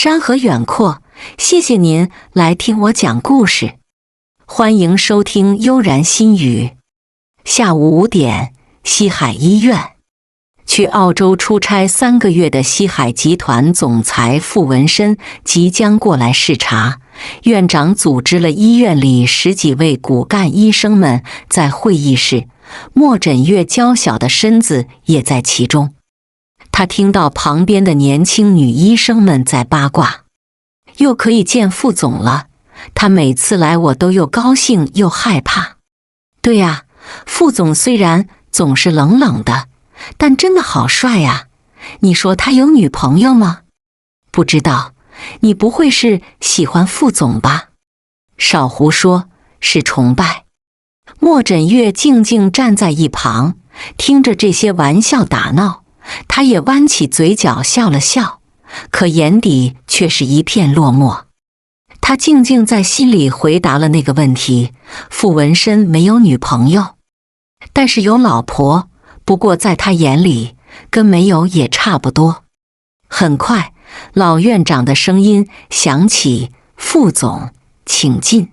山河远阔，谢谢您来听我讲故事。欢迎收听悠然心语。下午5点，西海医院。去澳洲出差3个月的西海集团总裁傅文深即将过来视察，院长组织了医院里10几位骨干医生们在会议室，莫枕月娇小的身子也在其中。他听到旁边的年轻女医生们在八卦，又可以见傅总了，他每次来我都又高兴又害怕。对呀，傅总虽然总是冷冷的，但真的好帅呀！你说他有女朋友吗？不知道，你不会是喜欢傅总吧？少胡说，是崇拜。莫枕月静静站在一旁，听着这些玩笑打闹，他也弯起嘴角笑了笑，可眼底却是一片落寞。他静静在心里回答了那个问题：傅文深没有女朋友，但是有老婆，不过在他眼里跟没有也差不多。很快，老院长的声音响起：傅总，请进。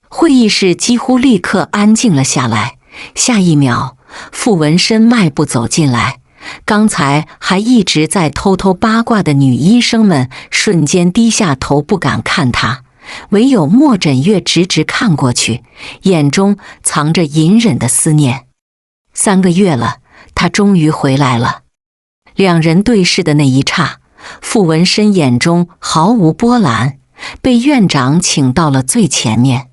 会议室几乎立刻安静了下来。下一秒，傅文深迈步走进来，刚才还一直在偷偷八卦的女医生们瞬间低下头不敢看他，唯有莫枕月直直看过去，眼中藏着隐忍的思念。3个月了，他终于回来了。两人对视的那一刹，傅文深眼中毫无波澜，被院长请到了最前面。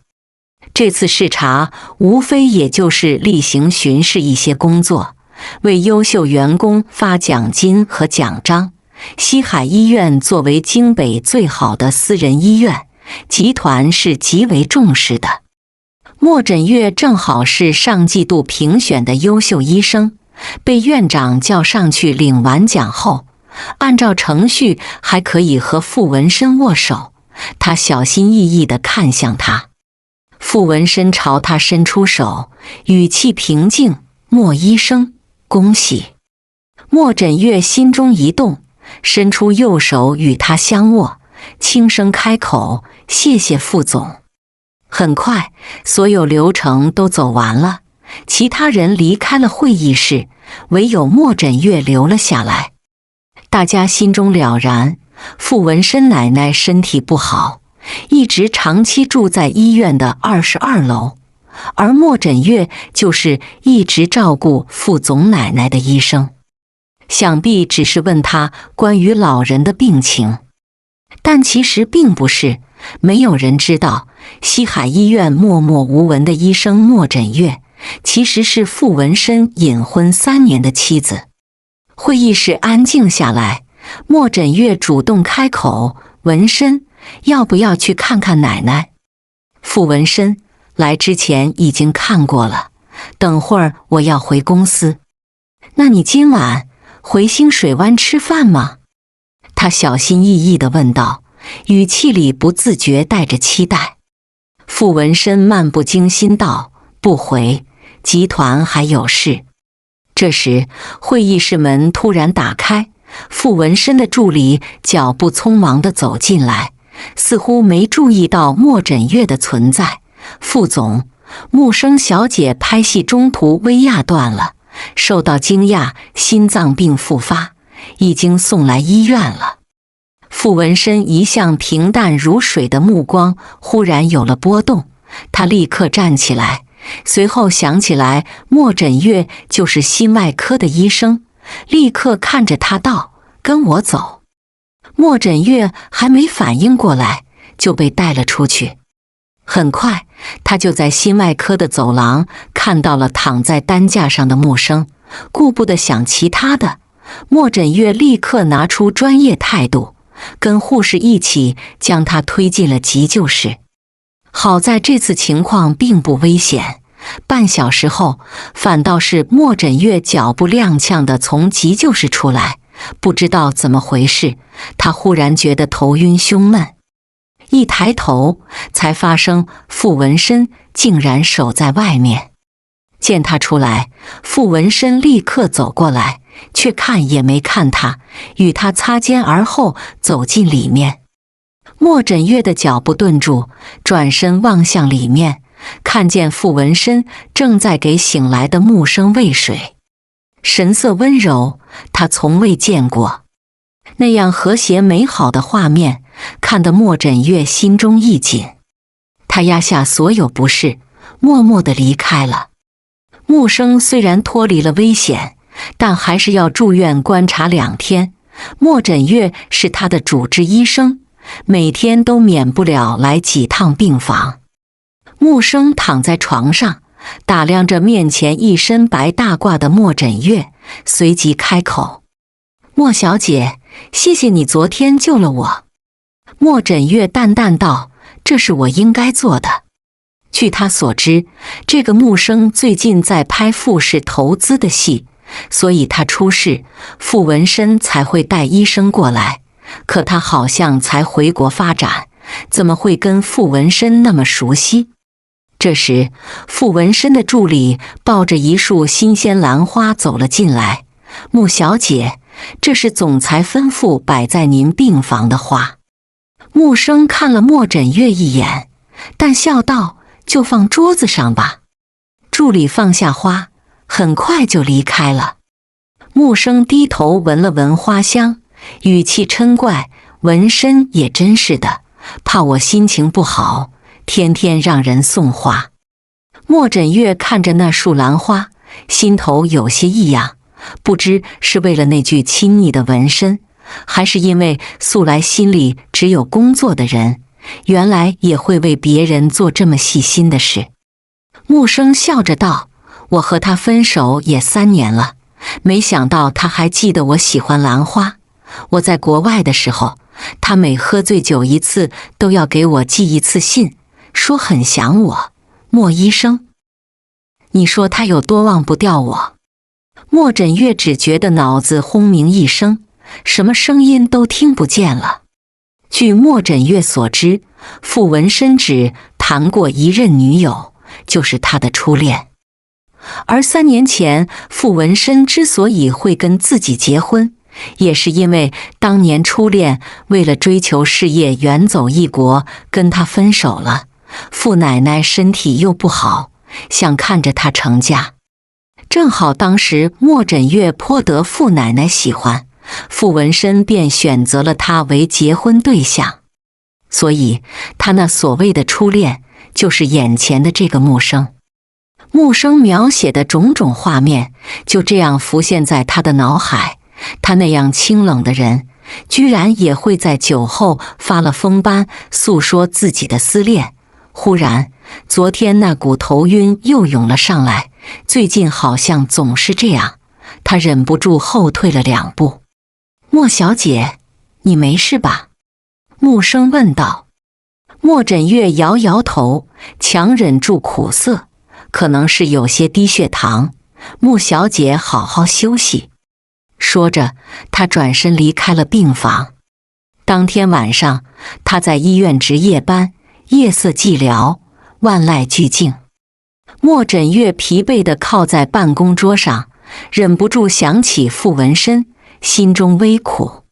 这次视察无非也就是例行巡视一些工作，为优秀员工发奖金和奖章。西海医院作为京北最好的私人医院，集团是极为重视的。莫枕月正好是上季度评选的优秀医生，被院长叫上去领完奖后，按照程序还可以和傅文深握手。他小心翼翼地看向他，傅文深朝他伸出手，语气平静：莫医生，恭喜。莫枕月心中一动，伸出右手与他相握，轻声开口：谢谢傅总。很快，所有流程都走完了，其他人离开了会议室，唯有莫枕月留了下来。大家心中了然，傅文深奶奶身体不好，一直长期住在医院的22楼，而莫枕月就是一直照顾傅总奶奶的医生。想必只是问他关于老人的病情，但其实并不是。没有人知道，西海医院默默无闻的医生莫枕月，其实是傅文深隐婚3年的妻子。会议室安静下来，莫枕月主动开口：文深，要不要去看看奶奶？傅文深，来之前已经看过了，等会儿我要回公司。那你今晚回星水湾吃饭吗？他小心翼翼地问道，语气里不自觉带着期待。傅文深漫不经心道：不回，集团还有事。这时，会议室门突然打开，傅文深的助理脚步匆忙地走进来，似乎没注意到莫枕月的存在。傅总，木生小姐拍戏中途威亚断了，受到惊讶，心脏病复发，已经送来医院了。傅文深一向平淡如水的目光忽然有了波动，他立刻站起来，随后想起来莫枕月就是心外科的医生，立刻看着他道：跟我走。莫枕月还没反应过来，就被带了出去。很快，他就在心外科的走廊看到了躺在担架上的木生，顾不得想其他的，莫枕月立刻拿出专业态度，跟护士一起将他推进了急救室。好在这次情况并不危险，半小时后，反倒是莫枕月脚步踉跄地从急救室出来，不知道怎么回事，他忽然觉得头晕胸闷，一抬头才发生傅文深竟然守在外面。见他出来，傅文生立刻走过来，却看也没看他，与他擦肩而后走进里面。莫枕月的脚步顿住，转身望向里面，看见傅文生正在给醒来的木生喂水，神色温柔，他从未见过。那样和谐美好的画面，看得莫枕月心中一紧。他压下所有不适，默默地离开了。木生虽然脱离了危险，但还是要住院观察2天。莫枕月是他的主治医生，每天都免不了来几趟病房。木生躺在床上，打量着面前一身白大褂的莫枕月，随即开口：“莫小姐，谢谢你昨天救了我。”莫枕月淡淡道：“这是我应该做的。”据他所知，这个木生最近在拍傅氏投资的戏，所以他出事，傅文生才会带医生过来。可他好像才回国发展，怎么会跟傅文生那么熟悉？这时，傅文生的助理抱着一束新鲜兰花走了进来。“穆小姐，这是总裁吩咐摆在您病房的花。”木生看了莫枕月一眼，但笑道：“就放桌子上吧。”助理放下花，很快就离开了。木生低头闻了闻花香，语气嗔怪：“文生也真是的，怕我心情不好，天天让人送花。”莫枕月看着那束兰花，心头有些异样，不知是为了那句亲昵的文生，还是因为素来心里只有工作的人，原来也会为别人做这么细心的事。木生笑着道：“我和他分手也3年了，没想到他还记得我喜欢兰花。我在国外的时候，他每喝醉酒一次都要给我寄一次信，说很想我。莫医生，你说他有多忘不掉我？”莫枕月只觉得脑子轰鸣一声，什么声音都听不见了。据莫枕月所知，傅文生只谈过1任女友，就是他的初恋。而3年前，傅文生之所以会跟自己结婚，也是因为当年初恋为了追求事业远走异国，跟他分手了。傅奶奶身体又不好，想看着他成家。正好当时莫枕月颇得傅奶奶喜欢，傅文生便选择了他为结婚对象。所以他那所谓的初恋，就是眼前的这个木生。木生描写的种种画面就这样浮现在他的脑海。他那样清冷的人，居然也会在酒后发了疯般诉说自己的思恋。忽然，昨天那股头晕又涌了上来，最近好像总是这样。他忍不住后退了2步。“莫小姐，你没事吧？”木生问道。莫枕月摇摇头，强忍住苦涩，可能是有些低血糖。穆小姐好好休息。说着，他转身离开了病房。当天晚上，他在医院值夜班，夜色寂寥，万籁俱静。莫枕月疲惫地靠在办公桌上，忍不住想起傅文生，心中微苦。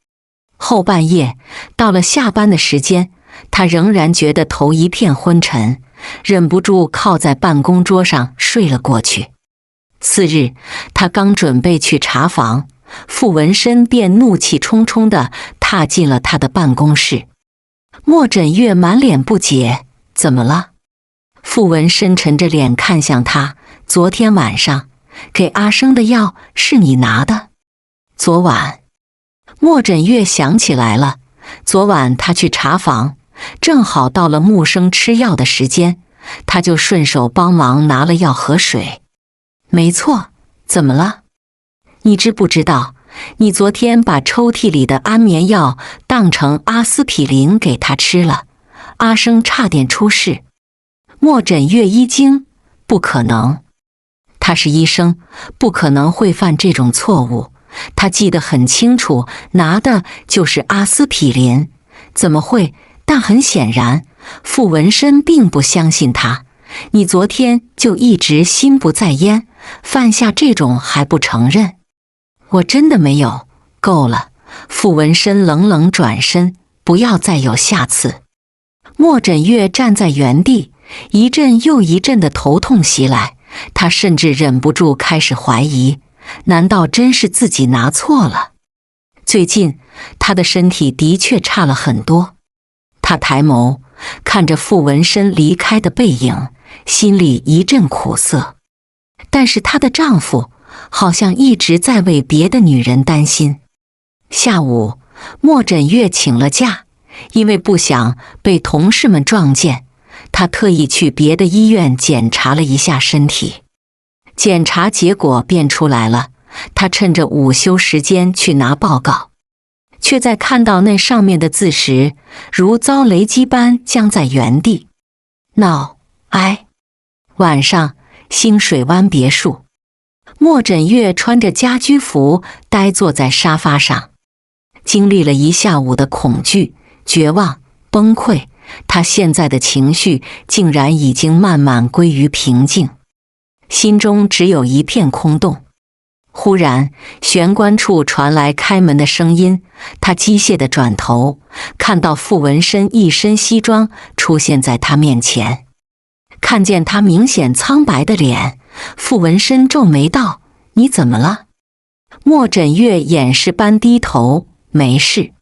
后半夜，到了下班的时间，他仍然觉得头一片昏沉，忍不住靠在办公桌上睡了过去。次日，他刚准备去查房，傅文生便怒气冲冲地踏进了他的办公室。莫枕月满脸不解：“怎么了？”傅文深沉着脸看向他：“昨天晚上给阿生的药是你拿的？”昨晚，莫枕月想起来了，昨晚他去查房，正好到了木生吃药的时间，他就顺手帮忙拿了药和水。没错，怎么了？你知不知道，你昨天把抽屉里的安眠药当成阿司匹林给他吃了，阿生差点出事。莫枕月一惊，不可能，他是医生，不可能会犯这种错误。他记得很清楚，拿的就是阿司匹林，怎么会？但很显然，傅文生并不相信他，你昨天就一直心不在焉，犯下这种还不承认？我真的没有，够了。傅文生冷冷转身，不要再有下次。莫枕月站在原地，一阵又一阵的头痛袭来，他甚至忍不住开始怀疑，难道真是自己拿错了？最近他的身体的确差了很多。他抬眸看着傅文生离开的背影，心里一阵苦涩。但是她的丈夫好像一直在为别的女人担心。下午，莫枕月请了假，因为不想被同事们撞见，她特意去别的医院检查了一下身体。检查结果便出来了，她趁着午休时间去拿报告，却在看到那上面的字时，如遭雷击般僵在原地。闹哀。晚上，星水湾别墅，莫枕月穿着家居服呆坐在沙发上，经历了一下午的恐惧、绝望、崩溃，他现在的情绪竟然已经慢慢归于平静，心中只有一片空洞。忽然，玄关处传来开门的声音，他机械地转头，看到傅文生一身西装出现在他面前。看见他明显苍白的脸，傅文生皱眉道：“你怎么了？”莫枕月掩饰般低头：“没事。”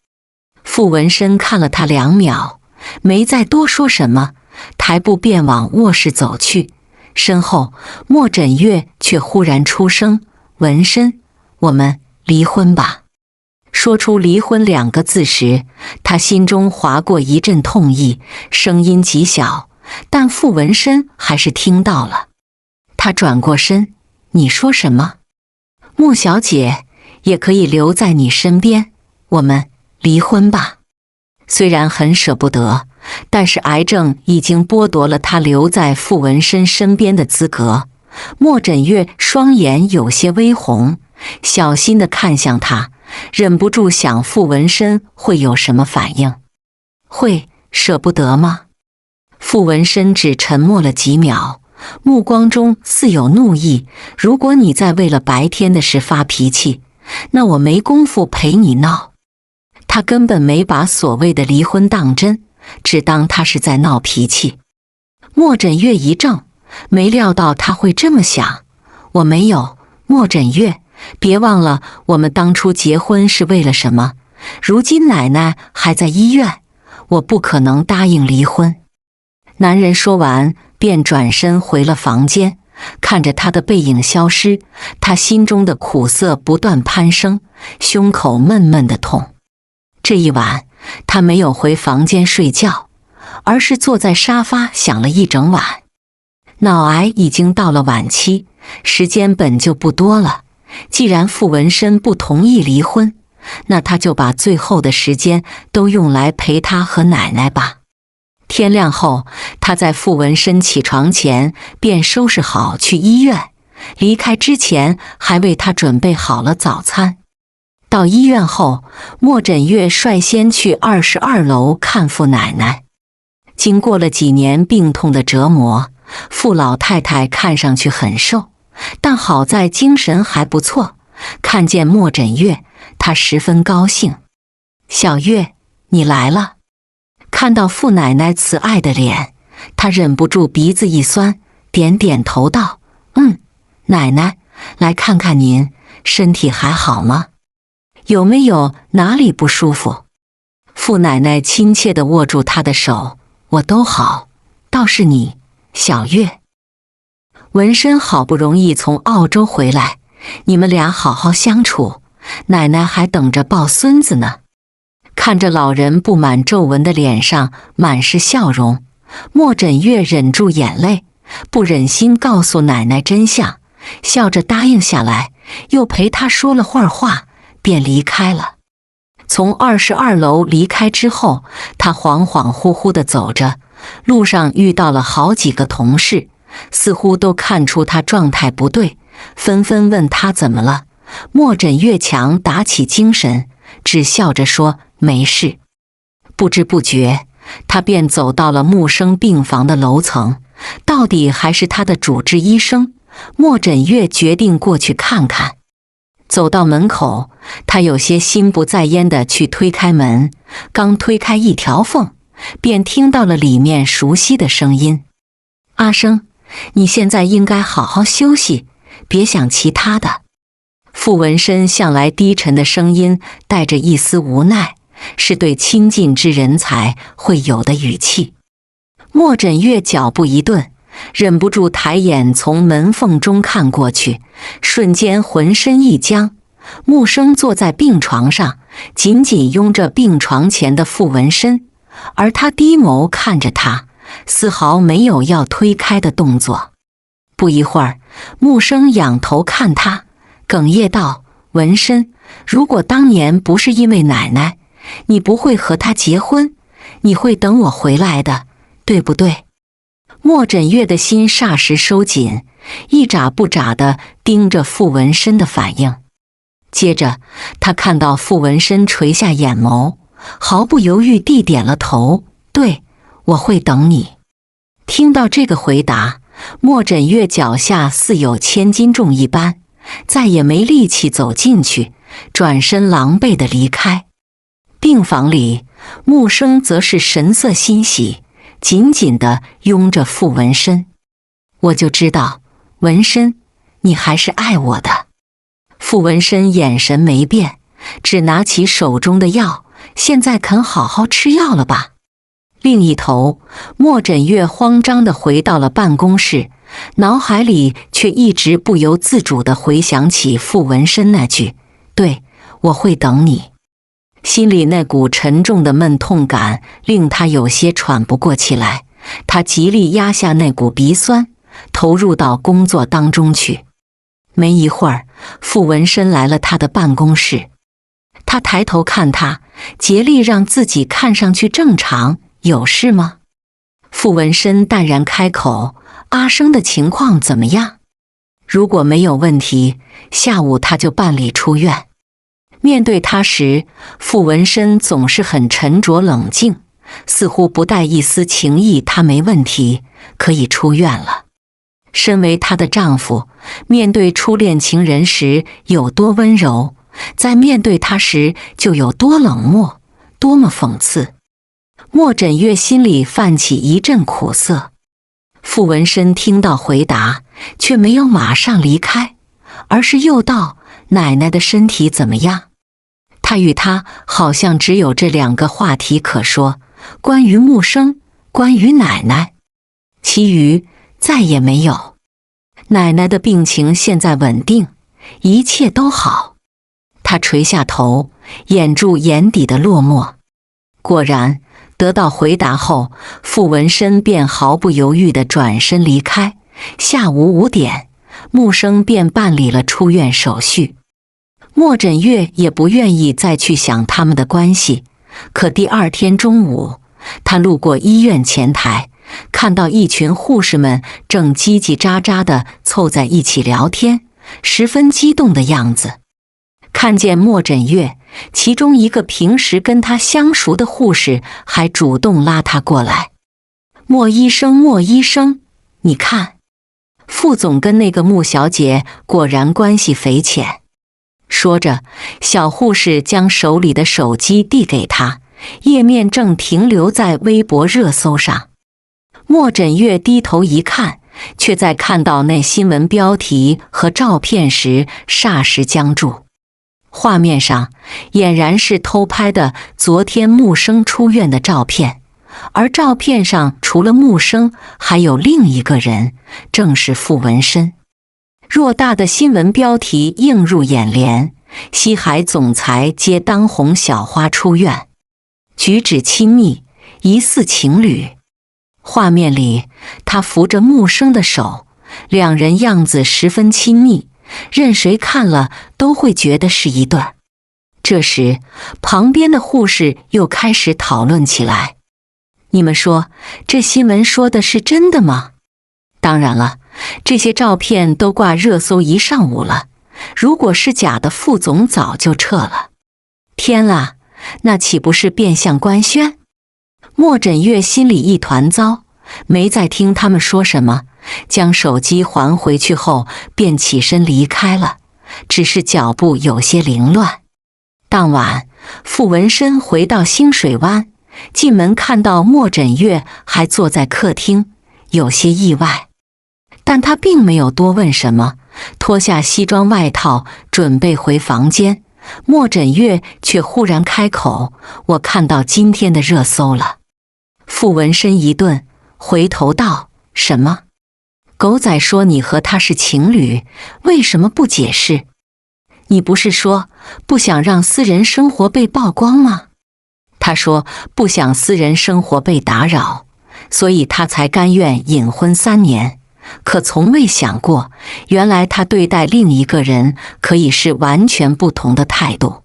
傅文生看了他2秒，没再多说什么，抬步便往卧室走去。身后，莫枕月却忽然出声：“文生，我们离婚吧。”说出离婚2个字时，他心中划过一阵痛意，声音极小，但傅文生还是听到了。他转过身：“你说什么？”“穆小姐也可以留在你身边，我们离婚吧。”虽然很舍不得，但是癌症已经剥夺了他留在傅文生身边的资格。莫枕月双眼有些微红，小心地看向他，忍不住想傅文生会有什么反应。会舍不得吗？傅文生只沉默了几秒，目光中似有怒意。如果你再为了白天的事发脾气，那我没工夫陪你闹。他根本没把所谓的离婚当真，只当他是在闹脾气。莫枕月一怔，没料到他会这么想。我没有，莫枕月，别忘了我们当初结婚是为了什么。如今奶奶还在医院，我不可能答应离婚。男人说完便转身回了房间，看着他的背影消失，他心中的苦涩不断攀升，胸口闷闷的痛。这一晚，他没有回房间睡觉，而是坐在沙发想了一整晚。脑癌已经到了晚期，时间本就不多了。既然傅文生不同意离婚，那他就把最后的时间都用来陪他和奶奶吧。天亮后，他在傅文生起床前便收拾好去医院，离开之前还为他准备好了早餐。到医院后，莫枕月率先去22楼看傅奶奶。经过了几年病痛的折磨，傅老太太看上去很瘦，但好在精神还不错。看见莫枕月，她十分高兴：“小月，你来了。”看到傅奶奶慈爱的脸，她忍不住鼻子一酸，点点头道：“奶奶，来看看您，身体还好吗？有没有哪里不舒服？”傅奶奶亲切地握住她的手：“我都好，倒是你，小月。文生好不容易从澳洲回来，你们俩好好相处，奶奶还等着抱孙子呢。”看着老人布满皱纹的脸上满是笑容，莫枕月忍住眼泪，不忍心告诉奶奶真相，笑着答应下来，又陪她说了会儿话，便离开了。从22楼离开之后，他恍恍惚惚地走着，路上遇到了好几个同事，似乎都看出他状态不对，纷纷问他怎么了。莫枕月强打起精神，只笑着说没事。不知不觉，他便走到了木生病房的楼层，到底还是他的主治医生。莫枕月决定过去看看。走到门口，他有些心不在焉地去推开门，刚推开一条缝，便听到了里面熟悉的声音：“阿生，你现在应该好好休息，别想其他的。”傅文深向来低沉的声音带着一丝无奈，是对亲近之人才会有的语气。莫枕月脚步一顿，忍不住抬眼从门缝中看过去，瞬间浑身一僵。木生坐在病床上，紧紧拥着病床前的傅文深，而他低眸看着他，丝毫没有要推开的动作。不一会儿，木生仰头看他，哽咽道：“文深，如果当年不是因为奶奶，你不会和他结婚，你会等我回来的，对不对？”莫枕月的心霎时收紧，一眨不眨地盯着傅文深的反应。接着，他看到傅文深垂下眼眸，毫不犹豫地点了头：“对，我会等你。”听到这个回答，莫枕月脚下似有千斤重一般，再也没力气走进去，转身狼狈地离开。病房里，木生则是神色欣喜，紧紧地拥着傅文深。“我就知道，文深，你还是爱我的。”傅文深眼神没变，只拿起手中的药：“现在肯好好吃药了吧？”另一头，莫枕月慌张地回到了办公室，脑海里却一直不由自主地回想起傅文深那句：“对，我会等你。”心里那股沉重的闷痛感令他有些喘不过气来，他极力压下那股鼻酸，投入到工作当中去。没一会儿，傅文深来了他的办公室，他抬头看他，竭力让自己看上去正常：“有事吗？”傅文深淡然开口：“阿生的情况怎么样？如果没有问题，下午他就办理出院。”面对他时，傅文深总是很沉着冷静，似乎不带一丝情意。他没问题，可以出院了。身为她的丈夫，面对初恋情人时有多温柔，在面对他时就有多冷漠，多么讽刺。莫枕月心里泛起一阵苦涩。傅文深听到回答，却没有马上离开，而是又道：“奶奶的身体怎么样？”他与他好像只有这两个话题可说，关于木生，关于奶奶，其余再也没有。奶奶的病情现在稳定，一切都好。他垂下头，掩住眼底的落寞。果然，得到回答后，傅文深便毫不犹豫地转身离开。下午5点，木生便办理了出院手续。莫枕月也不愿意再去想他们的关系，可第二天中午，他路过医院前台，看到一群护士们正叽叽喳喳地凑在一起聊天，十分激动的样子。看见莫枕月，其中一个平时跟他相熟的护士还主动拉他过来：“莫医生，莫医生，你看，傅总跟那个穆小姐果然关系匪浅。”说着，小护士将手里的手机递给他，页面正停留在微博热搜上。莫枕月低头一看，却在看到那新闻标题和照片时霎时僵住。画面上俨然是偷拍的昨天木生出院的照片，而照片上除了木生，还有另一个人，正是傅文深。偌大的新闻标题映入眼帘：西海总裁接当红小花出院，举止亲密，疑似情侣。画面里，他扶着木生的手，两人样子十分亲密，任谁看了都会觉得是一对儿。这时，旁边的护士又开始讨论起来：“你们说，这新闻说的是真的吗？当然了，这些照片都挂热搜一上午了，如果是假的，副总早就撤了。天啊，那岂不是变相官宣？”莫枕月心里一团糟，没再听他们说什么，将手机还回去后便起身离开了，只是脚步有些凌乱。当晚，傅文生回到清水湾，进门看到莫枕月还坐在客厅，有些意外，但他并没有多问什么，脱下西装外套准备回房间。莫枕月却忽然开口：“我看到今天的热搜了。”傅文生一顿，回头道：“什么？狗仔说你和他是情侣，为什么不解释？你不是说不想让私人生活被曝光吗？”他说不想私人生活被打扰，所以他才甘愿隐婚3年。可从未想过，原来他对待另一个人可以是完全不同的态度。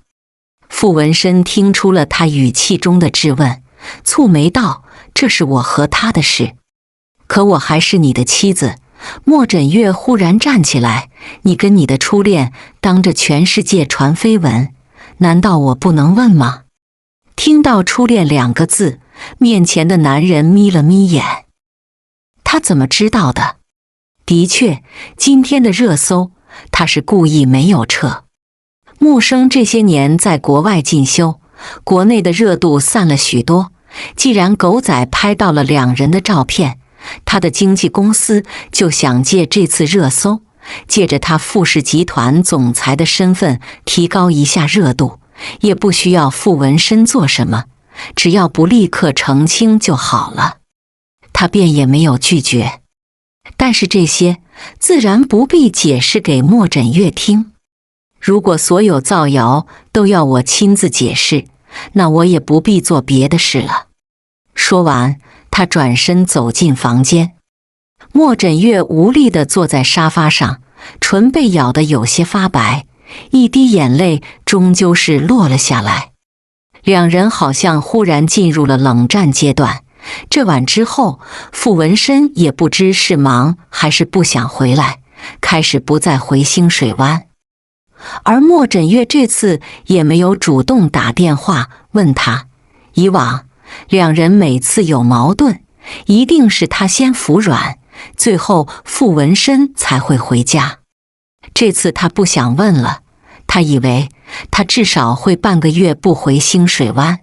傅文生听出了他语气中的质问，蹙眉道：“这是我和他的事，可我还是你的妻子。”莫枕月忽然站起来：“你跟你的初恋当着全世界传绯闻，难道我不能问吗？”听到初恋2个字，面前的男人眯了眯眼。他怎么知道的？的确，今天的热搜，他是故意没有撤。木生这些年在国外进修，国内的热度散了许多。既然狗仔拍到了2人的照片，他的经纪公司就想借这次热搜，借着他富士集团总裁的身份提高一下热度，也不需要傅文生做什么，只要不立刻澄清就好了。他便也没有拒绝。但是这些自然不必解释给莫枕月听。如果所有造谣都要我亲自解释，那我也不必做别的事了。说完，他转身走进房间。莫枕月无力地坐在沙发上，唇被咬得有些发白，一滴眼泪终究是落了下来。2人好像忽然进入了冷战阶段。这晚之后，傅文生也不知是忙还是不想回来，开始不再回清水湾。而莫枕月这次也没有主动打电话问他，以往2人每次有矛盾，一定是他先服软，最后傅文生才会回家。这次他不想问了，他以为他至少会半个月不回清水湾，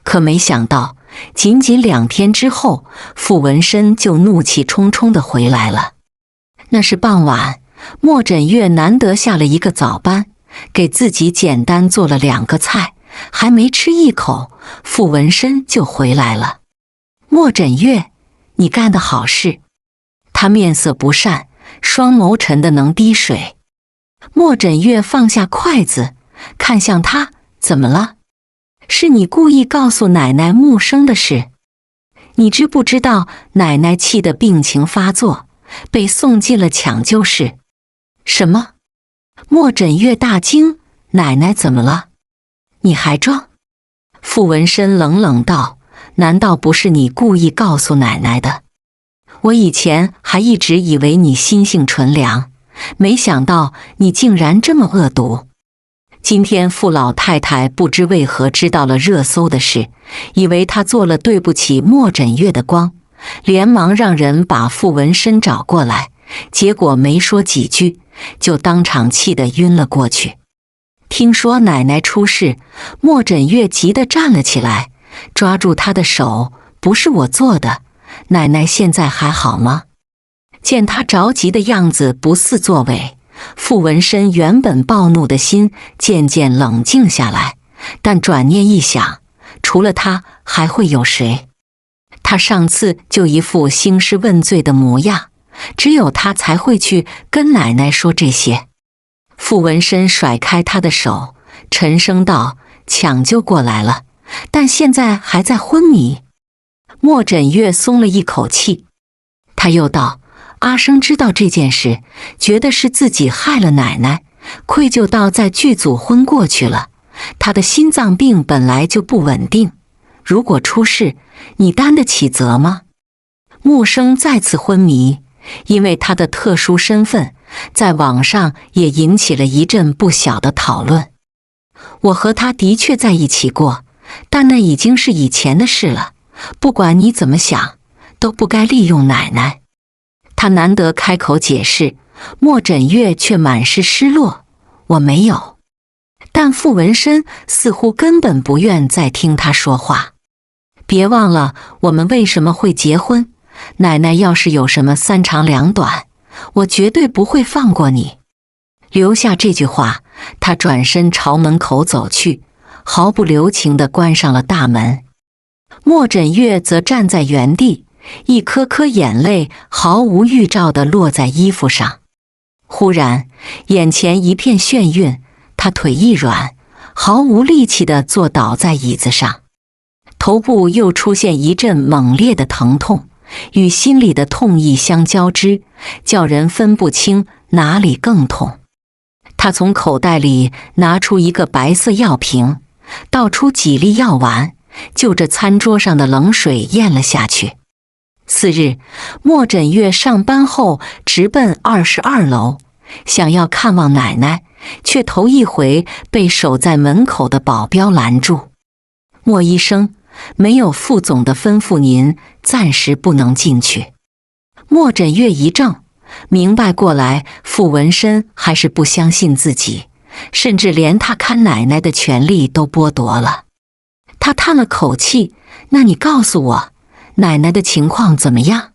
可没想到仅仅2天之后，傅文生就怒气冲冲地回来了。那是傍晚，莫枕月难得下了一个早班，给自己简单做了2个菜，还没吃一口，傅文生就回来了。莫枕月，你干的好事。他面色不善，双眸沉得能滴水。莫枕月放下筷子，看向他：怎么了？是你故意告诉奶奶木生的事。你知不知道奶奶气得病情发作，被送进了抢救室？什么？莫枕月大惊：奶奶怎么了？你还装？傅文生冷冷道：难道不是你故意告诉奶奶的？我以前还一直以为你心性纯良，没想到你竟然这么恶毒。今天傅老太太不知为何知道了热搜的事，以为她做了对不起莫枕月的光，连忙让人把傅文生找过来，结果没说几句，就当场气得晕了过去。听说奶奶出事，莫枕月急得站了起来，抓住她的手：不是我做的，奶奶现在还好吗？见她着急的样子不似作伪，傅文生原本暴怒的心渐渐冷静下来，但转念一想，除了他还会有谁？他上次就一副兴师问罪的模样，只有他才会去跟奶奶说这些。傅文生甩开他的手，沉声道：抢救过来了，但现在还在昏迷。莫枕月松了一口气，他又道：阿生知道这件事，觉得是自己害了奶奶，愧疚到在剧组昏过去了。他的心脏病本来就不稳定，如果出事，你担得起责吗？木生再次昏迷，因为他的特殊身份，在网上也引起了一阵不小的讨论。我和他的确在一起过，但那已经是以前的事了，不管你怎么想，都不该利用奶奶。他难得开口解释，莫枕月却满是失落。我没有。但傅文生似乎根本不愿再听他说话。别忘了我们为什么会结婚，奶奶要是有什么三长两短，我绝对不会放过你。留下这句话，他转身朝门口走去，毫不留情地关上了大门。莫枕月则站在原地，一颗颗眼泪毫无预兆地落在衣服上。忽然，眼前一片眩晕，他腿一软，毫无力气地坐倒在椅子上。头部又出现一阵猛烈的疼痛，与心里的痛意相交织，叫人分不清哪里更痛。他从口袋里拿出一个白色药瓶，倒出几粒药丸，就着餐桌上的冷水咽了下去。次日，莫枕月上班后直奔22楼，想要看望奶奶，却头一回被守在门口的保镖拦住。莫医生，没有副总的吩咐，您暂时不能进去。莫枕月一怔，明白过来，傅文生还是不相信自己，甚至连他看奶奶的权利都剥夺了。他叹了口气，那你告诉我，奶奶的情况怎么样？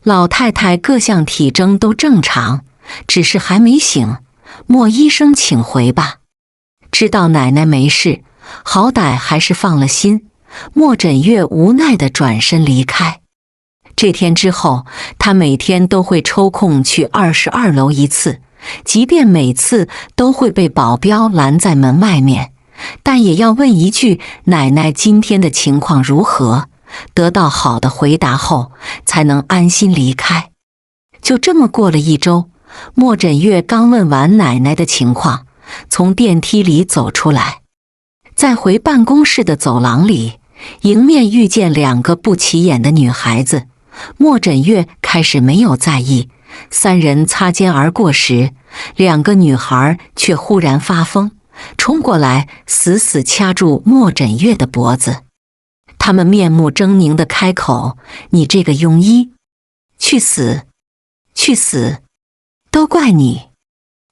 老太太各项体征都正常，只是还没醒，莫医生请回吧。知道奶奶没事，好歹还是放了心。莫枕月无奈地转身离开。这天之后，他每天都会抽空去22楼一次，即便每次都会被保镖拦在门外面，但也要问一句奶奶今天的情况如何，得到好的回答后才能安心离开。就这么过了1周，莫枕月刚问完奶奶的情况，从电梯里走出来，在回办公室的走廊里，迎面遇见2个不起眼的女孩子。莫枕月开始没有在意，3人擦肩而过时，2个女孩却忽然发疯，冲过来死死掐住莫枕月的脖子。她们面目狰狞地开口：你这个庸医，去死！去死！都怪你，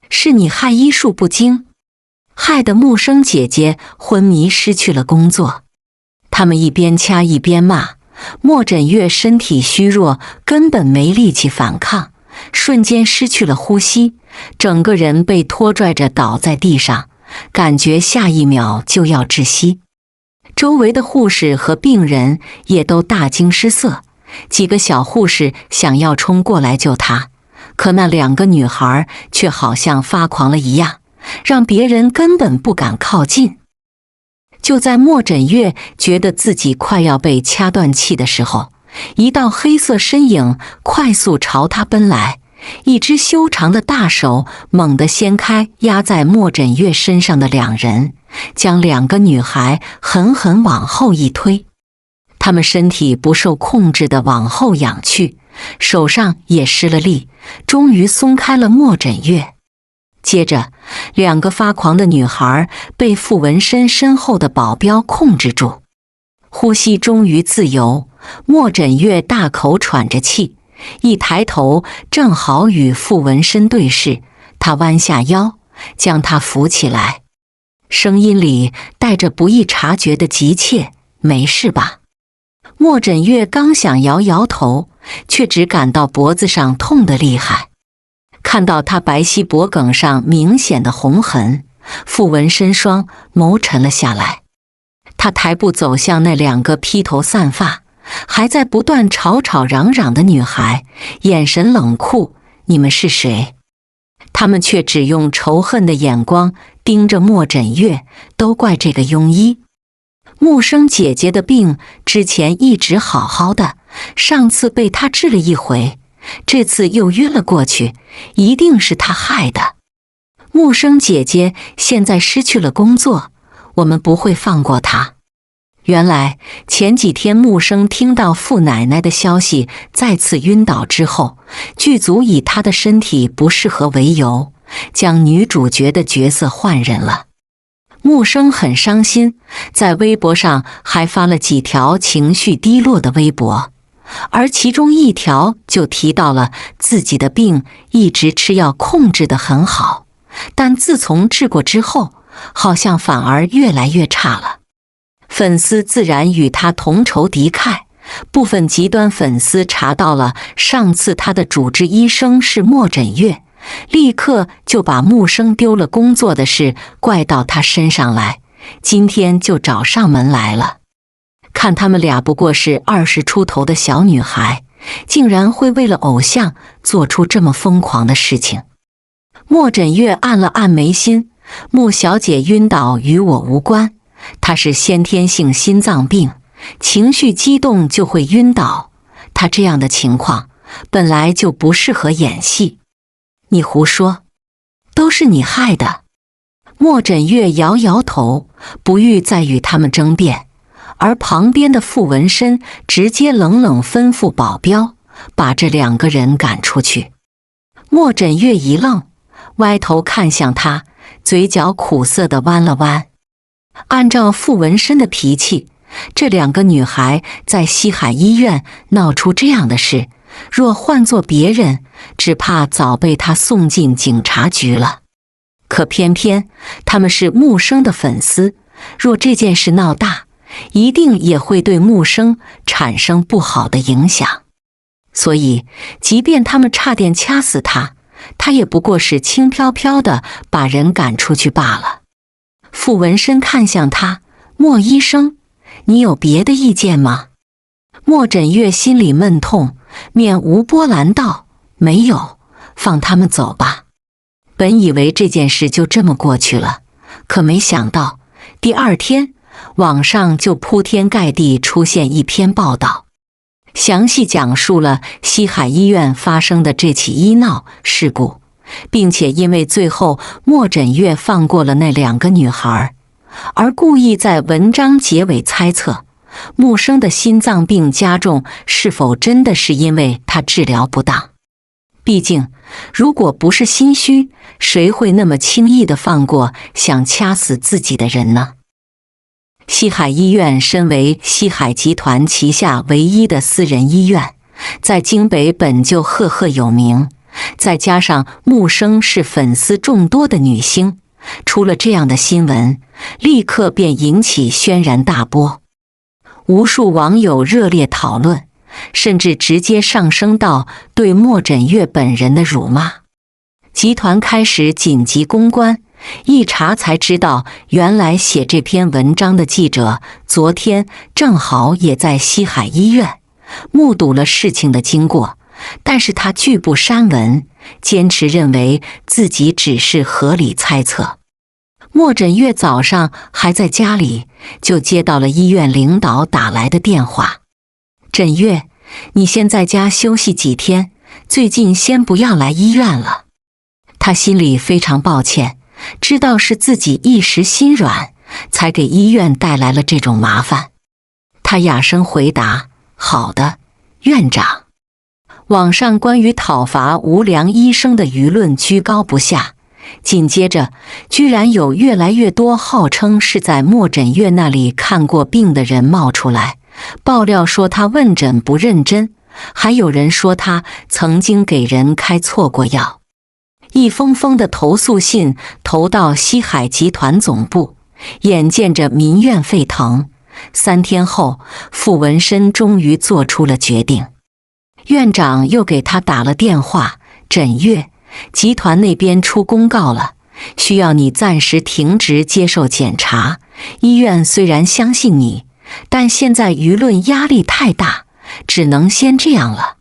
是你害医术不精，害得木生姐姐昏迷失去了工作。他们一边掐一边骂，莫枕月身体虚弱，根本没力气反抗，瞬间失去了呼吸，整个人被拖拽着倒在地上，感觉下一秒就要窒息。周围的护士和病人也都大惊失色，几个小护士想要冲过来救他，可那2个女孩却好像发狂了一样，让别人根本不敢靠近。就在莫枕月觉得自己快要被掐断气的时候，一道黑色身影快速朝他奔来，一只修长的大手猛地掀开压在莫枕月身上的2人，将2个女孩狠狠往后一推。她们身体不受控制地往后仰去，手上也失了力，终于松开了莫枕月。接着，2个发狂的女孩被傅文生身后的保镖控制住，呼吸终于自由。莫枕月大口喘着气，一抬头正好与傅文生对视，他弯下腰将他扶起来，声音里带着不易察觉的急切：没事吧？莫枕月刚想摇摇头，却只感到脖子上痛得厉害。看到他白皙脖颈上明显的红痕，傅文生双眸沉了下来。他抬步走向那2个披头散发还在不断吵吵嚷嚷的女孩，眼神冷酷：你们是谁？他们却只用仇恨的眼光盯着莫枕月，都怪这个庸医。木生姐姐的病之前一直好好的，上次被他治了一回，这次又晕了过去，一定是他害的。木生姐姐现在失去了工作，我们不会放过她。原来前几天木生听到傅奶奶的消息再次晕倒之后，剧组以她的身体不适合为由，将女主角的角色换人了。木生很伤心，在微博上还发了几条情绪低落的微博。而其中一条就提到了自己的病一直吃药控制得很好，但自从治过之后，好像反而越来越差了。粉丝自然与他同仇敌忾，部分极端粉丝查到了上次他的主治医生是莫枕月，立刻就把木生丢了工作的事怪到他身上来，今天就找上门来了。看他们俩不过是20出头的小女孩，竟然会为了偶像做出这么疯狂的事情。莫枕月按了按眉心，穆小姐晕倒与我无关，她是先天性心脏病，情绪激动就会晕倒，她这样的情况本来就不适合演戏。你胡说，都是你害的。莫枕月摇摇头，不欲再与他们争辩，而旁边的傅文深直接冷冷吩咐保镖把这2个人赶出去。莫枕月一愣，歪头看向他，嘴角苦涩地弯了弯。按照傅文深的脾气，这2个女孩在西海医院闹出这样的事，若换做别人，只怕早被他送进警察局了。可偏偏他们是木生的粉丝，若这件事闹大，一定也会对木生产生不好的影响。所以即便他们差点掐死他，他也不过是轻飘飘地把人赶出去罢了。傅文深看向他，莫医生，你有别的意见吗？莫枕月心里闷痛，面无波澜道，没有，放他们走吧。本以为这件事就这么过去了，可没想到第2天网上就铺天盖地出现一篇报道，详细讲述了西海医院发生的这起医闹事故，并且因为最后莫枕月放过了那2个女孩，而故意在文章结尾猜测木生的心脏病加重是否真的是因为他治疗不当。毕竟如果不是心虚，谁会那么轻易地放过想掐死自己的人呢？西海医院身为西海集团旗下唯一的私人医院，在京北本就赫赫有名，再加上木生是粉丝众多的女星，出了这样的新闻，立刻便引起轩然大波。无数网友热烈讨论，甚至直接上升到对莫枕月本人的辱骂。集团开始紧急公关，一查才知道，原来写这篇文章的记者昨天正好也在西海医院，目睹了事情的经过，但是他拒不删文，坚持认为自己只是合理猜测。莫枕月早上还在家里，就接到了医院领导打来的电话。枕月，你先在家休息几天，最近先不要来医院了。他心里非常抱歉，知道是自己一时心软，才给医院带来了这种麻烦。他哑声回答，好的，院长。网上关于讨伐无良医生的舆论居高不下，紧接着居然有越来越多号称是在莫枕月那里看过病的人冒出来，爆料说他问诊不认真，还有人说他曾经给人开错过药。一封封的投诉信投到西海集团总部，眼见着民怨沸腾。3天后，傅文深终于做出了决定。院长又给他打了电话，枕月，集团那边出公告了，需要你暂时停职接受检查。医院虽然相信你，但现在舆论压力太大，只能先这样了。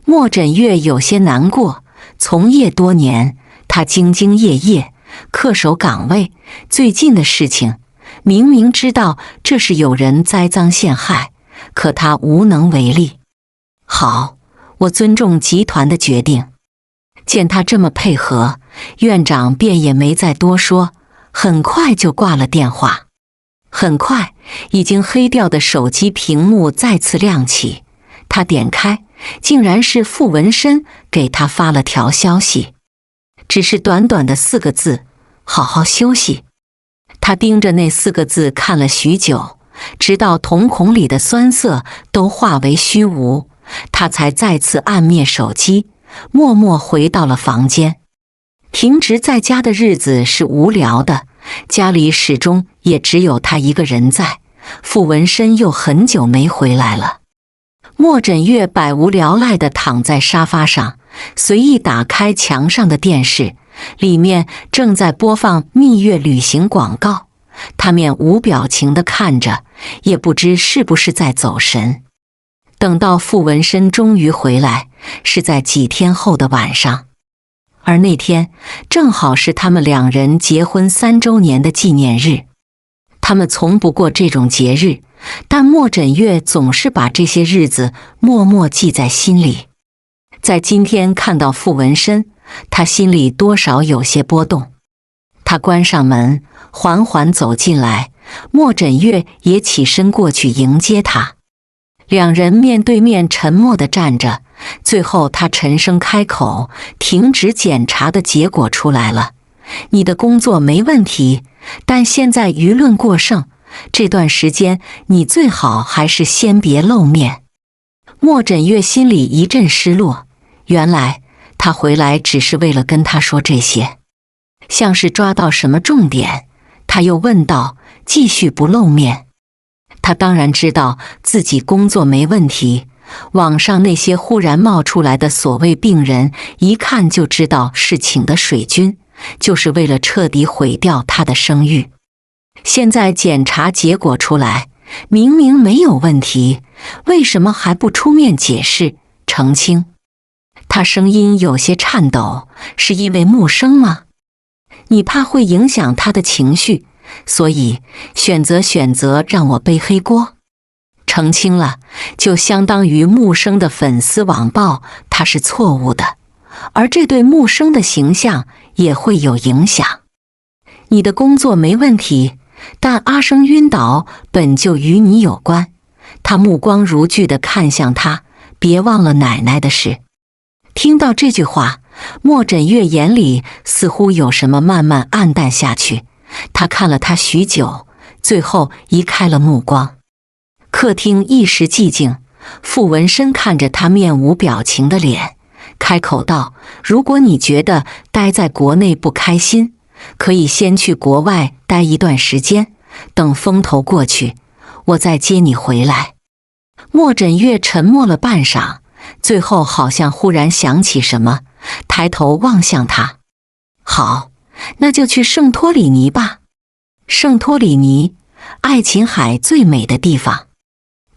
莫枕月有些难过，从业多年，他兢兢业业，恪守岗位，最近的事情明明知道这是有人栽赃陷害，可他无能为力。好，我尊重集团的决定。见他这么配合，院长便也没再多说，很快就挂了电话。很快，已经黑掉的手机屏幕再次亮起，他点开，竟然是傅文深给他发了条消息，只是短短的4个字，好好休息。他盯着那4个字看了许久，直到瞳孔里的酸涩都化为虚无，他才再次按灭手机，默默回到了房间。平直在家的日子是无聊的，家里始终也只有他一个人在。傅文生又很久没回来了。莫枕月百无聊赖地躺在沙发上，随意打开墙上的电视，里面正在播放蜜月旅行广告。他面无表情地看着，也不知是不是在走神。等到傅文生终于回来，是在几天后的晚上，而那天正好是他们两人结婚3周年的纪念日。他们从不过这种节日，但莫枕月总是把这些日子默默记在心里。在今天看到傅文生，他心里多少有些波动。他关上门，缓缓走进来，莫枕月也起身过去迎接他。两人面对面沉默地站着，最后他沉声开口：停止检查的结果出来了，你的工作没问题，但现在舆论过剩，这段时间你最好还是先别露面。莫枕月心里一阵失落，原来他回来只是为了跟他说这些，像是抓到什么重点。他又问道：继续不露面？他当然知道自己工作没问题，网上那些忽然冒出来的所谓病人，一看就知道是请的水军，就是为了彻底毁掉他的声誉。现在检查结果出来，明明没有问题，为什么还不出面解释澄清？他声音有些颤抖：是因为木生吗？你怕会影响他的情绪，所以选择让我背黑锅。澄清了，就相当于木生的粉丝网暴他是错误的，而这对木生的形象也会有影响。你的工作没问题，但阿生晕倒本就与你有关。他目光如炬地看向他：别忘了奶奶的事。听到这句话，莫枕月眼里似乎有什么慢慢暗淡下去。他看了他许久，最后移开了目光。客厅一时寂静，傅文生看着他面无表情的脸，开口道：如果你觉得待在国内不开心，可以先去国外待一段时间，等风头过去，我再接你回来。莫枕月沉默了半晌，最后好像忽然想起什么，抬头望向他：好，那就去圣托里尼吧。圣托里尼，爱琴海最美的地方。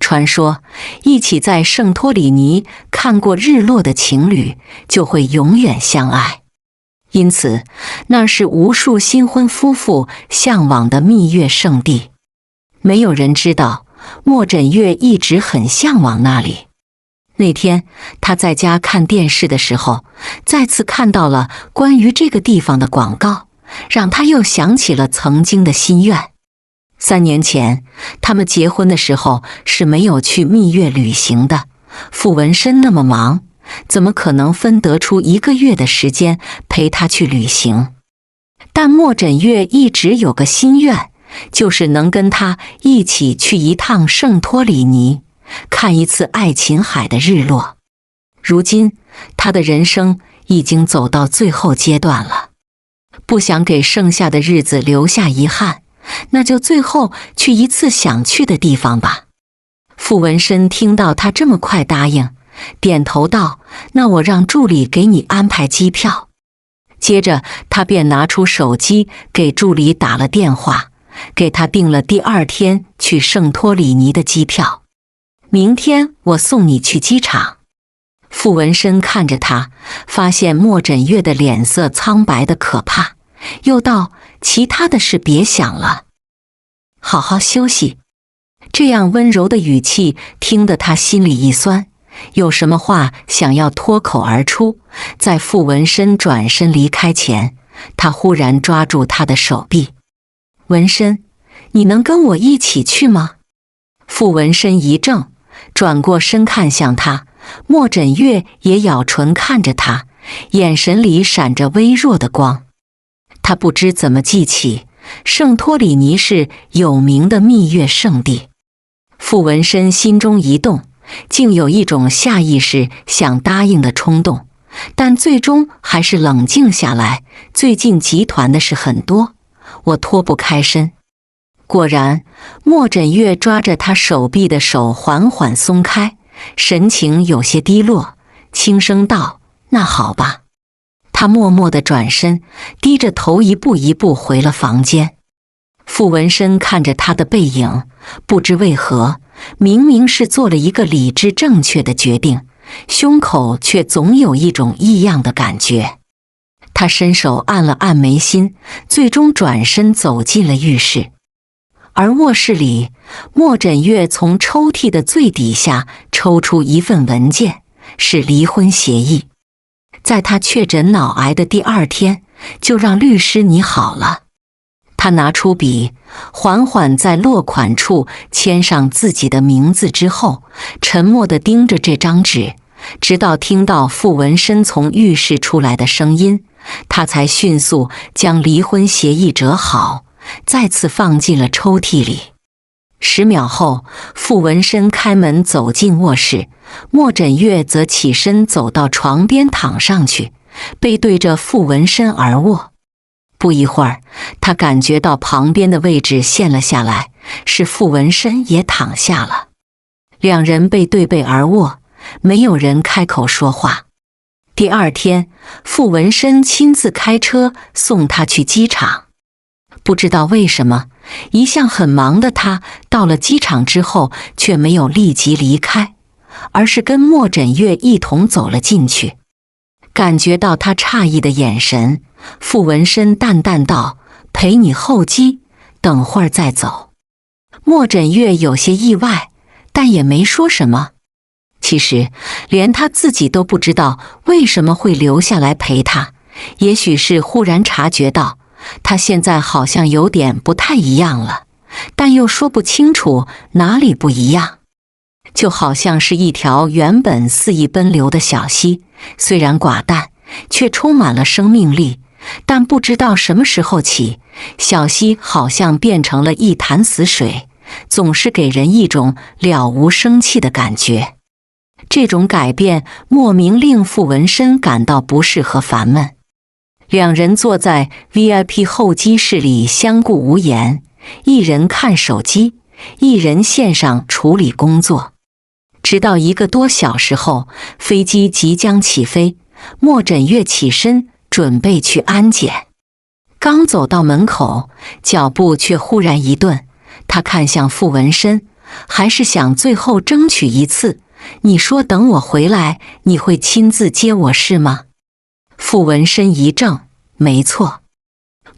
传说一起在圣托里尼看过日落的情侣就会永远相爱，因此那是无数新婚夫妇向往的蜜月圣地。没有人知道，莫枕月一直很向往那里。那天他在家看电视的时候，再次看到了关于这个地方的广告，让他又想起了曾经的心愿。3年前他们结婚的时候是没有去蜜月旅行的，傅文生那么忙，怎么可能分得出1个月的时间陪他去旅行？但莫枕月一直有个心愿，就是能跟他一起去一趟圣托里尼，看一次爱琴海的日落。如今他的人生已经走到最后阶段了，不想给剩下的日子留下遗憾，那就最后去一次想去的地方吧。傅文生听到他这么快答应，点头道：那我让助理给你安排机票。接着他便拿出手机给助理打了电话，给他订了第2天去圣托里尼的机票。明天我送你去机场。傅文生看着他，发现莫枕月的脸色苍白的可怕，又道：其他的事别想了，好好休息。这样温柔的语气听得他心里一酸，有什么话想要脱口而出。在傅文生转身离开前，他忽然抓住他的手臂：文生，你能跟我一起去吗？傅文生一怔，转过身看向他，莫枕月也咬唇看着他，眼神里闪着微弱的光。他不知怎么记起，圣托里尼是有名的蜜月圣地。傅文生心中一动，竟有一种下意识想答应的冲动，但最终还是冷静下来。最近集团的事很多，我脱不开身。果然，莫枕月抓着他手臂的手缓缓松开，神情有些低落，轻声道：“那好吧。”他默默地转身，低着头一步一步回了房间。傅文生看着他的背影，不知为何，明明是做了一个理智正确的决定，胸口却总有一种异样的感觉。他伸手按了按眉心，最终转身走进了浴室。而卧室里，莫枕月从抽屉的最底下抽出一份文件，是离婚协议。在他确诊脑癌的第2天，就让律师拟好了。他拿出笔，缓缓在落款处签上自己的名字之后，沉默地盯着这张纸，直到听到傅文生从浴室出来的声音，他才迅速将离婚协议折好，再次放进了抽屉里。10秒后，傅文生开门走进卧室，莫枕月则起身走到床边躺上去，背对着傅文生而卧。不一会儿，他感觉到旁边的位置陷了下来，是傅文生也躺下了。两人背对背而卧，没有人开口说话。第2天，傅文生亲自开车送他去机场。不知道为什么，一向很忙的他到了机场之后却没有立即离开，而是跟莫枕月一同走了进去。感觉到他诧异的眼神，傅文生淡淡道：“陪你候机，等会儿再走。”莫枕月有些意外，但也没说什么。其实连他自己都不知道为什么会留下来陪他，也许是忽然察觉到他现在好像有点不太一样了，但又说不清楚哪里不一样。就好像是一条原本肆意奔流的小溪，虽然寡淡，却充满了生命力。但不知道什么时候起，小溪好像变成了一潭死水，总是给人一种了无生气的感觉。这种改变莫名令傅文生感到不适和烦闷。两人坐在 VIP 候机室里相顾无言，一人看手机，一人线上处理工作。直到1个多小时后，飞机即将起飞，莫枕月起身准备去安检。刚走到门口，脚步却忽然一顿，他看向傅文生，还是想最后争取一次。你说等我回来，你会亲自接我是吗？傅文生一怔，没错。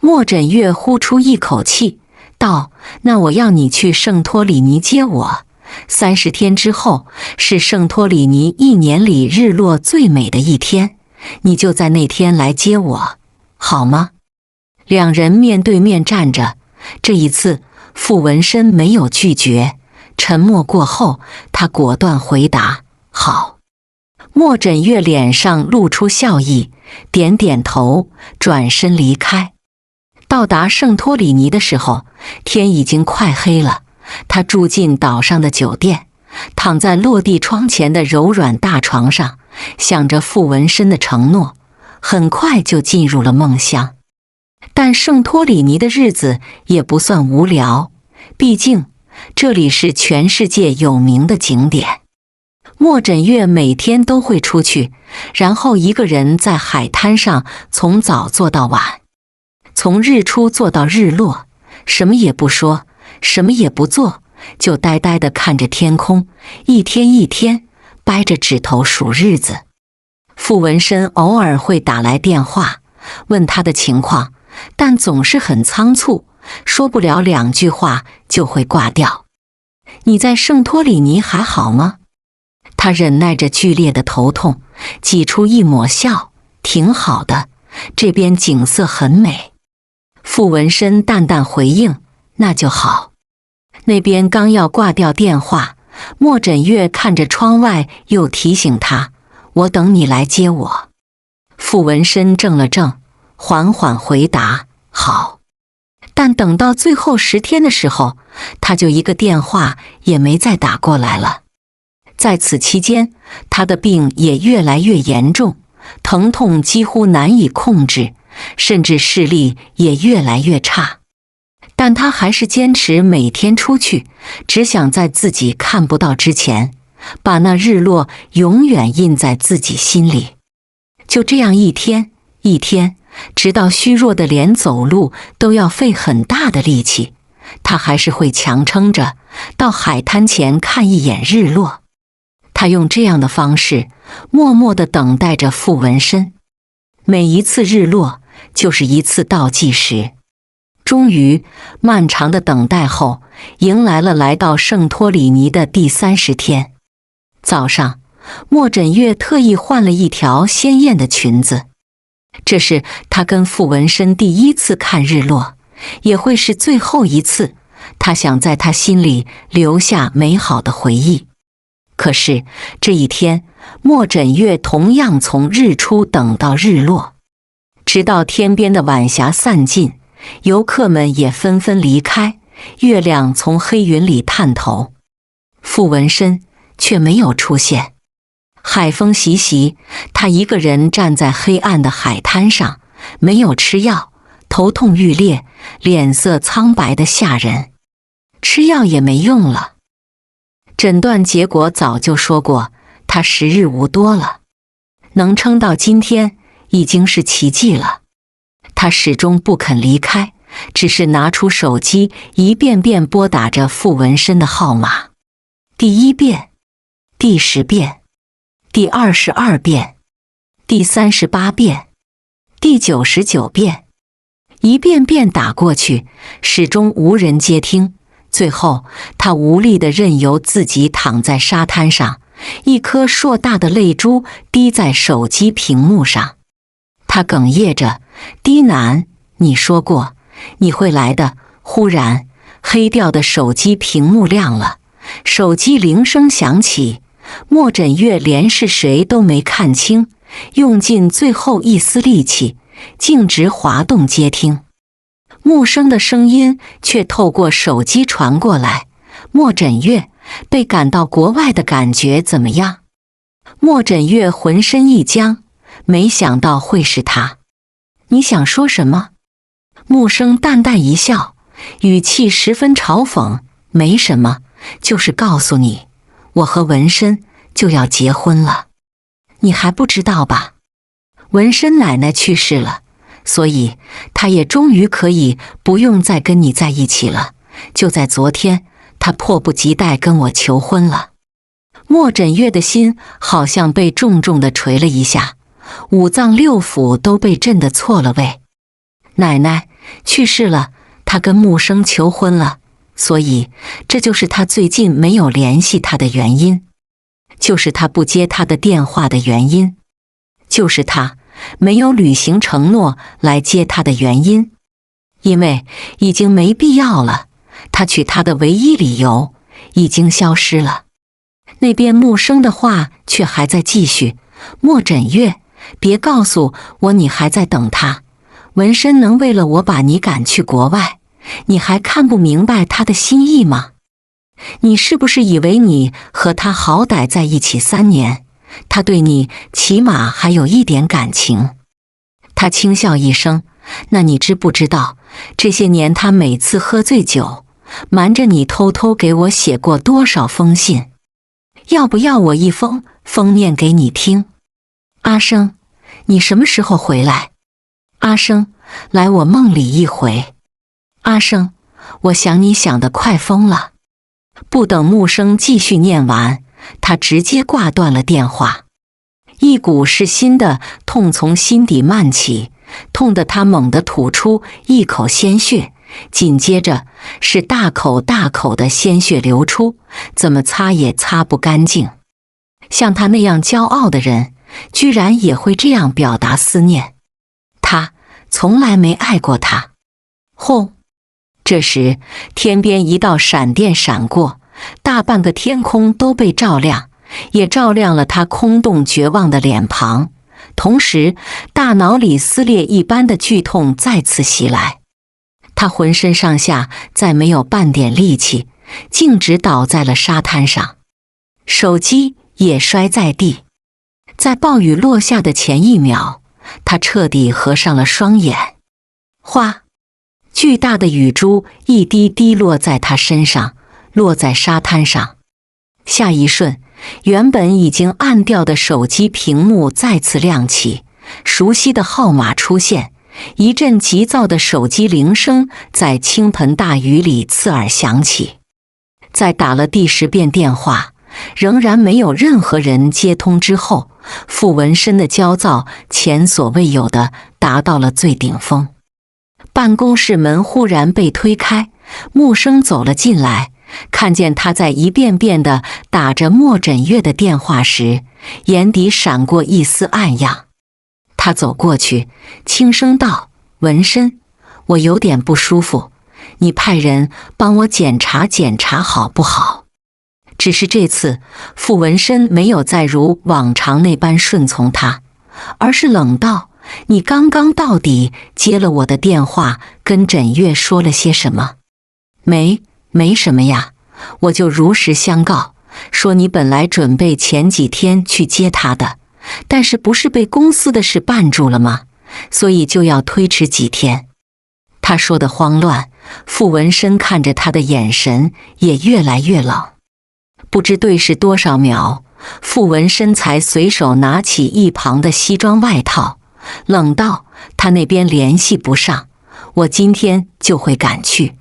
莫枕月呼出一口气，道：那我要你去圣托里尼接我。30天之后是圣托里尼1年里日落最美的一天，你就在那天来接我，好吗？两人面对面站着，这一次傅文生没有拒绝。沉默过后，他果断回答：好。莫枕月脸上露出笑意，点点头，转身离开。到达圣托里尼的时候，天已经快黑了。他住进岛上的酒店，躺在落地窗前的柔软大床上，想着傅文生的承诺，很快就进入了梦乡。但圣托里尼的日子也不算无聊，毕竟这里是全世界有名的景点。莫枕月每天都会出去，然后一个人在海滩上从早坐到晚，从日出坐到日落，什么也不说，什么也不做，就呆呆地看着天空，一天一天掰着指头数日子。傅文生偶尔会打来电话问他的情况，但总是很仓促，说不了2句话就会挂掉。你在圣托里尼还好吗？他忍耐着剧烈的头痛，挤出一抹笑，挺好的，这边景色很美。傅文生淡淡回应，那就好。那边刚要挂掉电话，莫枕月看着窗外又提醒他，我等你来接我。傅文生怔了怔，缓缓回答，好。但等到最后10天的时候，他就一个电话也没再打过来了。在此期间，他的病也越来越严重，疼痛几乎难以控制，甚至视力也越来越差。但他还是坚持每天出去，只想在自己看不到之前，把那日落永远印在自己心里。就这样一天一天，直到虚弱的连走路都要费很大的力气，他还是会强撑着到海滩前看一眼日落。他用这样的方式默默地等待着傅文生。每一次日落就是一次倒计时。终于，漫长的等待后，迎来了来到圣托里尼的第30天。早上，莫枕月特意换了一条鲜艳的裙子，这是他跟傅文生第一次看日落，也会是最后一次。他想在他心里留下美好的回忆。可是这一天，莫枕月同样从日出等到日落，直到天边的晚霞散尽，游客们也纷纷离开，月亮从黑云里探头，傅文生却没有出现。海风习习，他一个人站在黑暗的海滩上，没有吃药，头痛欲裂，脸色苍白得吓人。吃药也没用了，诊断结果早就说过，他时日无多了，能撑到今天已经是奇迹了。他始终不肯离开，只是拿出手机一遍遍拨打着傅文生的号码。第1遍，第10遍，第22遍，第38遍，第99遍，一遍遍打过去，始终无人接听。最后，他无力地任由自己躺在沙滩上，一颗硕大的泪珠滴在手机屏幕上。他哽咽着低喃：“你说过你会来的。”忽然，黑掉的手机屏幕亮了，手机铃声响起。莫枕月连是谁都没看清，用尽最后一丝力气，径直滑动接听。木生的声音却透过手机传过来：“莫枕月，被赶到国外的感觉怎么样？”莫枕月浑身一僵，没想到会是他。“你想说什么？”木生淡淡一笑，语气十分嘲讽：“没什么，就是告诉你，我和文生就要结婚了。你还不知道吧？文生奶奶去世了，所以他也终于可以不用再跟你在一起了。就在昨天，他迫不及待跟我求婚了。”莫枕月的心好像被重重地捶了一下，五脏六腑都被震得错了位。奶奶去世了，他跟木生求婚了，所以这就是他最近没有联系他的原因，就是他不接他的电话的原因，就是他没有履行承诺来接他的原因。因为已经没必要了，他娶她的唯一理由已经消失了。那边木生的话却还在继续：“莫枕月，别告诉我你还在等他。文生能为了我把你赶去国外，你还看不明白他的心意吗？你是不是以为你和他好歹在一起3年，他对你起码还有一点感情？”他轻笑一声：“那你知不知道，这些年他每次喝醉酒，瞒着你偷偷给我写过多少封信？要不要我一封封念给你听？阿生，你什么时候回来？阿生，来我梦里一回。阿生，我想你想得快疯了。”不等木生继续念完，他直接挂断了电话。一股是心的痛从心底漫起，痛得他猛地吐出一口鲜血，紧接着是大口大口的鲜血流出，怎么擦也擦不干净。像他那样骄傲的人，居然也会这样表达思念。他从来没爱过他。轰！这时天边一道闪电闪过，大半个天空都被照亮，也照亮了他空洞绝望的脸庞。同时大脑里撕裂一般的剧痛再次袭来，他浑身上下再没有半点力气，径直倒在了沙滩上。手机也摔在地。在暴雨落下的前一秒，他彻底合上了双眼。哗！巨大的雨珠一滴滴落在他身上，落在沙滩上。下一瞬，原本已经暗掉的手机屏幕再次亮起，熟悉的号码出现，一阵急躁的手机铃声在倾盆大雨里刺耳响起。在打了第10遍电话，仍然没有任何人接通之后，傅文生的焦躁前所未有的达到了最顶峰。办公室门忽然被推开，木生走了进来，看见他在一遍遍地打着莫枕月的电话时，眼底闪过一丝暗样。他走过去，轻声道：“文生，我有点不舒服，你派人帮我检查检查好不好？”只是这次，傅文生没有再如往常那般顺从他，而是冷道：“你刚刚到底接了我的电话，跟枕月说了些什么？”没什么呀，我就如实相告，说你本来准备前几天去接他的，但是不是被公司的事绊住了吗？所以就要推迟几天。他说的慌乱，傅文生看着他的眼神也越来越冷。不知对视多少秒，傅文生才随手拿起一旁的西装外套，冷道：“他那边联系不上，我今天就会赶去。”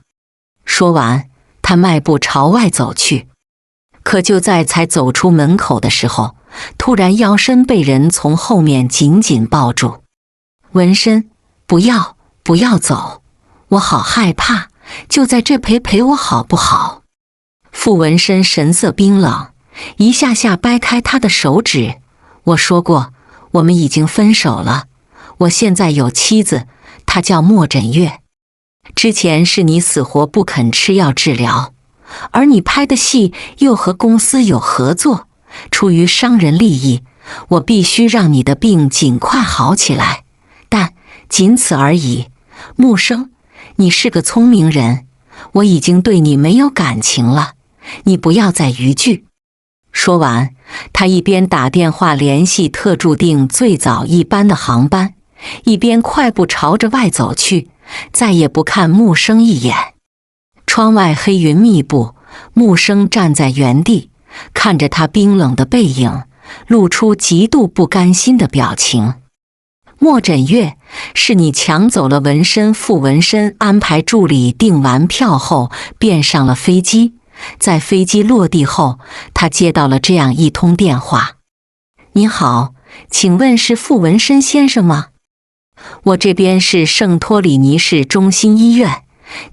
说完，他迈步朝外走去。可就在才走出门口的时候，突然腰身被人从后面紧紧抱住。“文生，不要走，我好害怕，就在这陪我好不好？”傅文生神色冰冷，一下下掰开他的手指。“我说过，我们已经分手了。我现在有妻子，她叫莫枕月。之前是你死活不肯吃药治疗，而你拍的戏又和公司有合作，出于商人利益，我必须让你的病尽快好起来，但仅此而已。木生，你是个聪明人，我已经对你没有感情了，你不要再逾矩。”说完，他一边打电话联系特注定最早一班的航班，一边快步朝着外走去，再也不看木生一眼。窗外黑云密布，木生站在原地，看着他冰冷的背影，露出极度不甘心的表情。“莫枕月，是你抢走了文身。”傅文生安排助理订完票后便上了飞机。在飞机落地后，他接到了这样一通电话：“你好，请问是傅文生先生吗？我这边是圣托里尼市中心医院，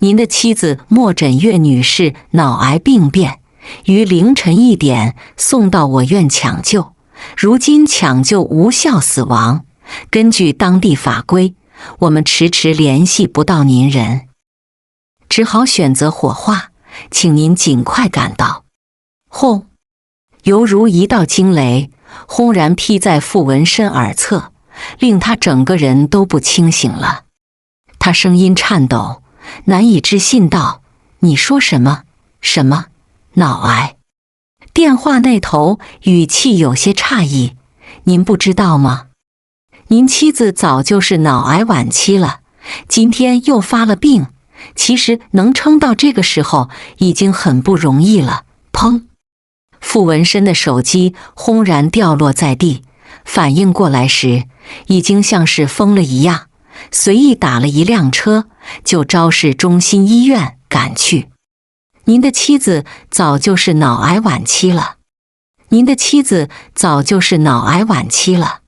您的妻子莫枕月女士脑癌病变，于凌晨1点送到我院抢救，如今抢救无效死亡。根据当地法规，我们迟迟联系不到您人，只好选择火化，请您尽快赶到。”轰！犹如一道惊雷，轰然劈在傅文生耳侧，令他整个人都不清醒了。他声音颤抖，难以置信道：“你说什么？什么？脑癌？”电话那头语气有些诧异：“您不知道吗？您妻子早就是脑癌晚期了，今天又发了病，其实能撑到这个时候已经很不容易了。”砰！傅文生的手机轰然掉落在地，反应过来时，已经像是疯了一样，随意打了一辆车，就朝市中心医院赶去。“您的妻子早就是脑癌晚期了。您的妻子早就是脑癌晚期了。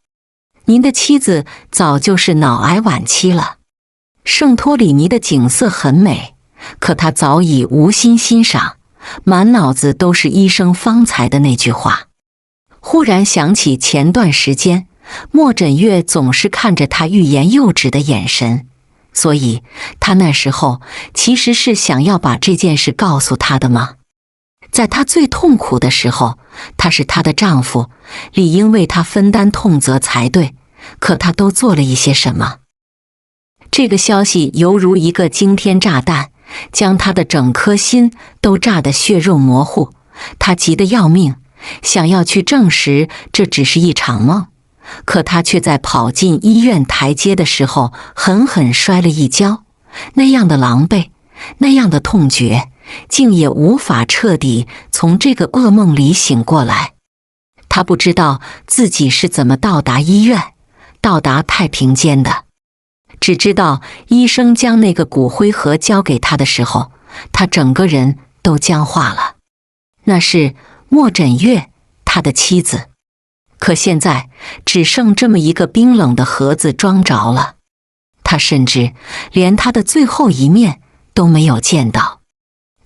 您的妻子早就是脑癌晚期了。”圣托里尼的景色很美，可他早已无心欣赏，满脑子都是医生方才的那句话。忽然想起前段时间，莫枕月总是看着他欲言又止的眼神，所以他那时候其实是想要把这件事告诉他的吗？在他最痛苦的时候，他是他的丈夫，理应为他分担痛责才对，可他都做了一些什么？这个消息犹如一个惊天炸弹，将他的整颗心都炸得血肉模糊。他急得要命，想要去证实这只是一场梦，可他却在跑进医院台阶的时候狠狠摔了一跤，那样的狼狈，那样的痛觉，竟也无法彻底从这个噩梦里醒过来。他不知道自己是怎么到达医院，到达太平间的，只知道医生将那个骨灰盒交给他的时候，他整个人都僵化了。那是莫枕月，他的妻子。可现在只剩这么一个冰冷的盒子装着了，他甚至连他的最后一面都没有见到。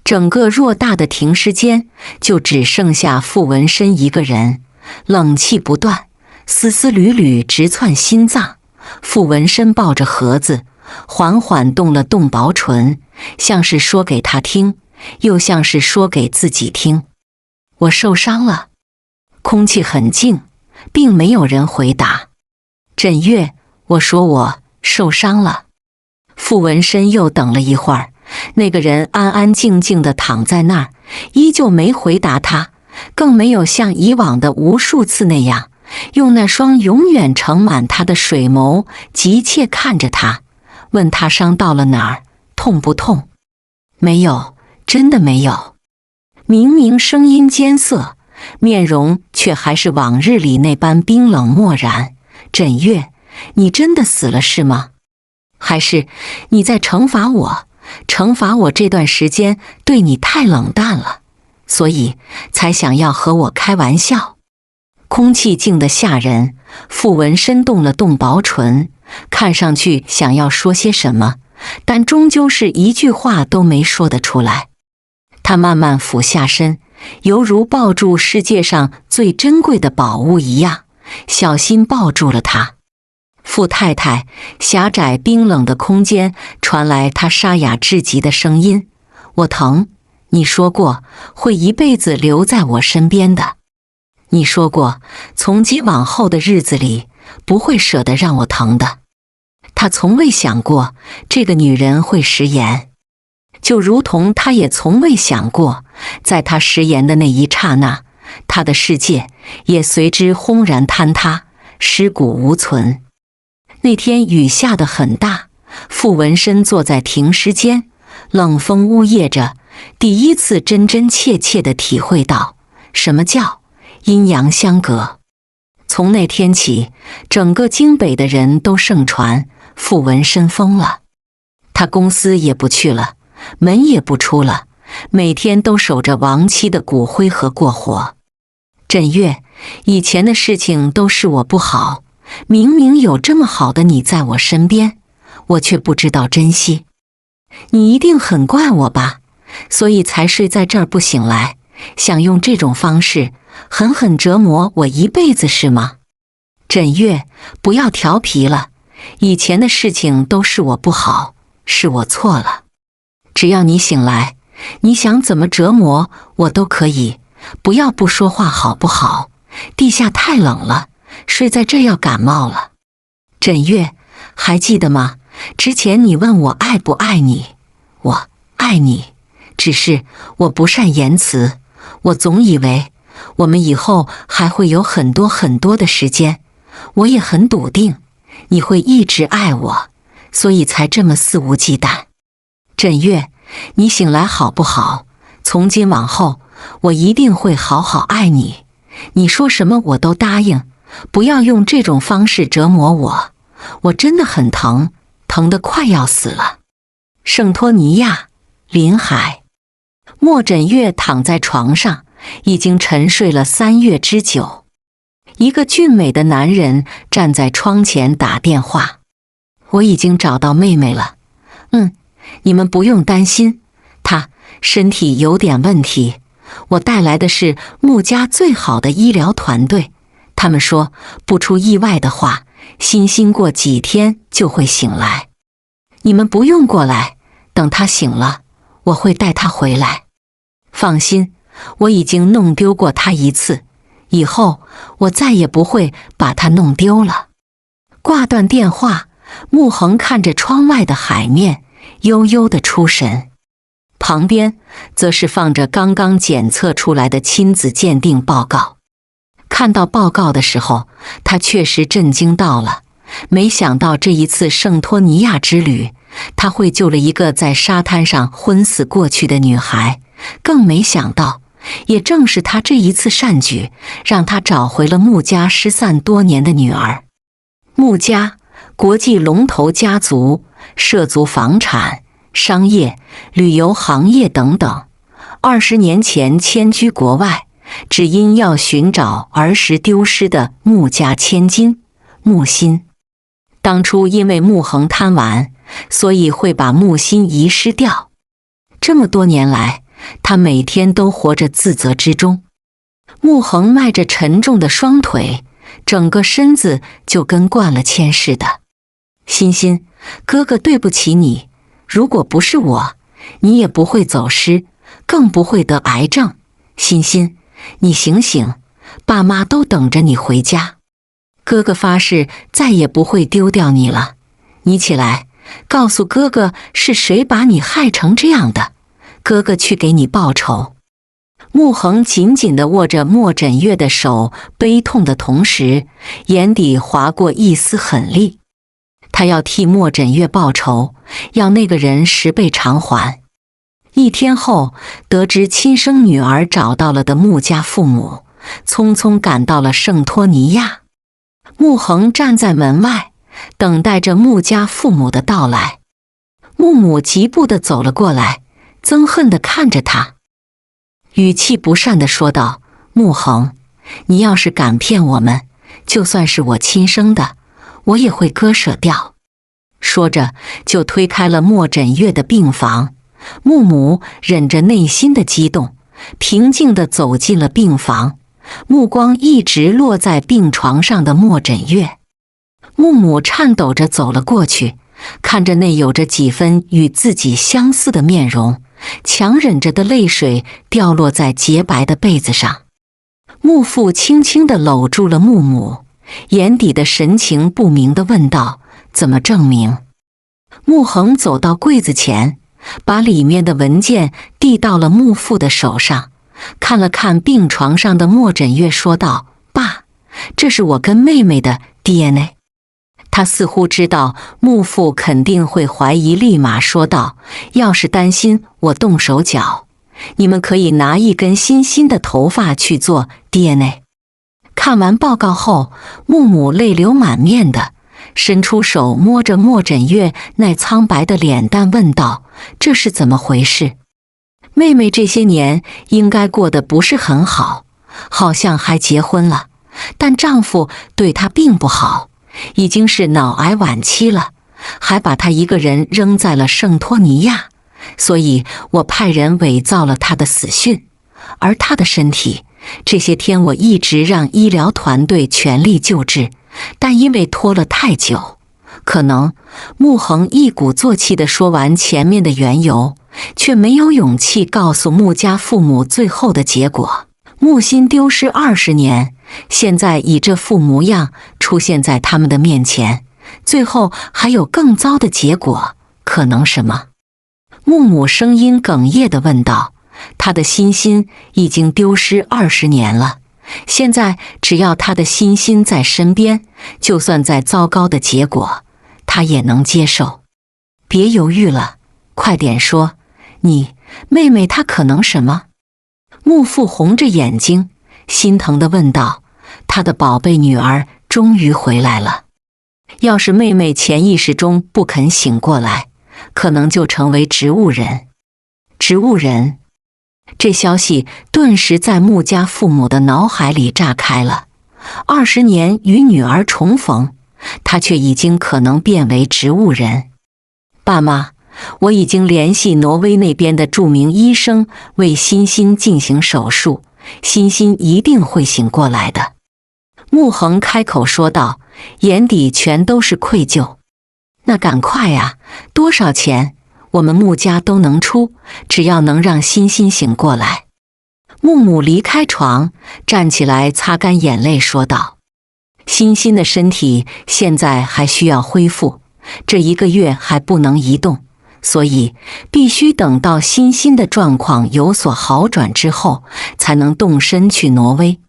整个偌大的停尸间就只剩下傅文深一个人，冷气不断，丝丝缕缕直窜心脏。傅文深抱着盒子，缓缓动了动薄唇，像是说给他听，又像是说给自己听。我受伤了。空气很静，并没有人回答。枕月，我说我受伤了。傅文深又等了一会儿，那个人安安静静地躺在那儿，依旧没回答他，更没有像以往的无数次那样，用那双永远盛满他的水眸急切看着他，问他伤到了哪儿，痛不痛？没有，真的没有。明明声音艰涩，面容却还是往日里那般冰冷漠然。枕月，你真的死了是吗？还是你在惩罚我，惩罚我这段时间对你太冷淡了，所以才想要和我开玩笑？空气静得吓人，傅文深动了动薄唇，看上去想要说些什么，但终究是一句话都没说得出来。他慢慢俯下身，犹如抱住世界上最珍贵的宝物一样，小心抱住了他。傅太太，狭窄冰冷的空间传来她沙哑至极的声音：我疼，你说过会一辈子留在我身边的，你说过从今往后的日子里不会舍得让我疼的。他从未想过这个女人会食言，就如同他也从未想过，在他食言的那一刹那，他的世界也随之轰然坍塌，尸骨无存。那天雨下得很大，傅文深坐在停尸间，冷风呜咽着，第一次真真切切地体会到什么叫阴阳相隔。从那天起，整个京北的人都盛传傅文深疯了。他公司也不去了，门也不出了，每天都守着亡妻的骨灰盒过活。枕月，以前的事情都是我不好，明明有这么好的你在我身边，我却不知道珍惜。你一定很怪我吧，所以才睡在这儿不醒来，想用这种方式狠狠折磨我一辈子是吗？枕月，不要调皮了，以前的事情都是我不好，是我错了。只要你醒来，你想怎么折磨我都可以，不要不说话好不好？地下太冷了，睡在这要感冒了。枕月，还记得吗？之前你问我爱不爱你，我爱你，只是我不善言辞，我总以为我们以后还会有很多很多的时间，我也很笃定你会一直爱我，所以才这么肆无忌惮。枕月，你醒来好不好？从今往后，我一定会好好爱你，你说什么我都答应，不要用这种方式折磨我，我真的很疼，疼得快要死了。圣托尼亚，临海。莫枕月躺在床上，已经沉睡了3月之久。一个俊美的男人站在窗前打电话：我已经找到妹妹了，你们不用担心，她身体有点问题，我带来的是穆家最好的医疗团队，他们说不出意外的话，欣欣过几天就会醒来。你们不用过来，等她醒了，我会带她回来。放心，我已经弄丢过她一次，以后我再也不会把她弄丢了。挂断电话，穆恒看着窗外的海面，悠悠地出神。旁边则是放着刚刚检测出来的亲子鉴定报告。看到报告的时候，他确实震惊到了。没想到这一次圣托尼亚之旅，他会救了一个在沙滩上昏死过去的女孩，更没想到，也正是他这一次善举，让他找回了穆家失散多年的女儿。穆家，国际龙头家族，涉足房产、商业、旅游行业等等。20年前迁居国外，只因要寻找儿时丢失的穆家千金穆欣。当初因为穆恒贪玩，所以会把穆欣遗失掉。这么多年来，他每天都活着自责之中。穆恒迈着沉重的双腿，整个身子就跟灌了铅似的。欣欣，哥哥对不起你，如果不是我，你也不会走失，更不会得癌症。欣欣，你醒醒，爸妈都等着你回家。哥哥发誓再也不会丢掉你了。你起来，告诉哥哥是谁把你害成这样的，哥哥去给你报仇。穆恒紧紧地握着莫枕月的手，悲痛的同时，眼底划过一丝狠戾。他要替莫枕月报仇，要那个人10倍偿还。1天后，得知亲生女儿找到了的穆家父母，匆匆赶到了圣托尼亚。穆恒站在门外，等待着穆家父母的到来。穆母疾步地走了过来，憎恨地看着他，语气不善地说道：“穆恒，你要是敢骗我们，就算是我亲生的，我也会割舍掉。”说着就推开了莫枕月的病房。穆母忍着内心的激动，平静地走进了病房，目光一直落在病床上的莫枕月。穆母颤抖着走了过去，看着那有着几分与自己相似的面容，强忍着的泪水掉落在洁白的被子上。穆父轻轻地搂住了穆母，眼底的神情不明地问道：“怎么证明？”穆恒走到柜子前，把里面的文件递到了穆父的手上，看了看病床上的莫枕月，说道：“爸，这是我跟妹妹的 DNA。” 他似乎知道穆父肯定会怀疑，立马说道：“要是担心我动手脚，你们可以拿一根欣欣的头发去做 DNA。” 看完报告后，穆母泪流满面的伸出手摸着莫枕月那苍白的脸蛋，问道：“这是怎么回事？妹妹这些年应该过得不是很好，好像还结婚了，但丈夫对她并不好，已经是脑癌晚期了，还把她一个人扔在了圣托尼亚，所以我派人伪造了她的死讯。而她的身体，这些天我一直让医疗团队全力救治，但因为拖了太久，可能……”穆恒一鼓作气地说完前面的缘由，却没有勇气告诉穆家父母最后的结果。穆欣丢失20年，现在以这副模样出现在他们的面前，最后还有更糟的结果，可能什么？穆母声音哽咽地问道：“他的欣欣已经丢失20年了，现在只要他的欣欣在身边，就算再糟糕的结果，他也能接受。别犹豫了，快点说，你妹妹她可能什么？”穆父红着眼睛，心疼地问道：“他的宝贝女儿终于回来了，要是妹妹潜意识中不肯醒过来，可能就成为植物人。”植物人？这消息顿时在穆家父母的脑海里炸开了。20年与女儿重逢，他却已经可能变为植物人。爸妈，我已经联系挪威那边的著名医生为欣欣进行手术，欣欣一定会醒过来的。穆恒开口说道，眼底全都是愧疚。那赶快呀，多少钱？我们穆家都能出，只要能让欣欣醒过来。穆母离开床，站起来擦干眼泪说道：“欣欣的身体现在还需要恢复，这1个月还不能移动，所以必须等到欣欣的状况有所好转之后，才能动身去挪威，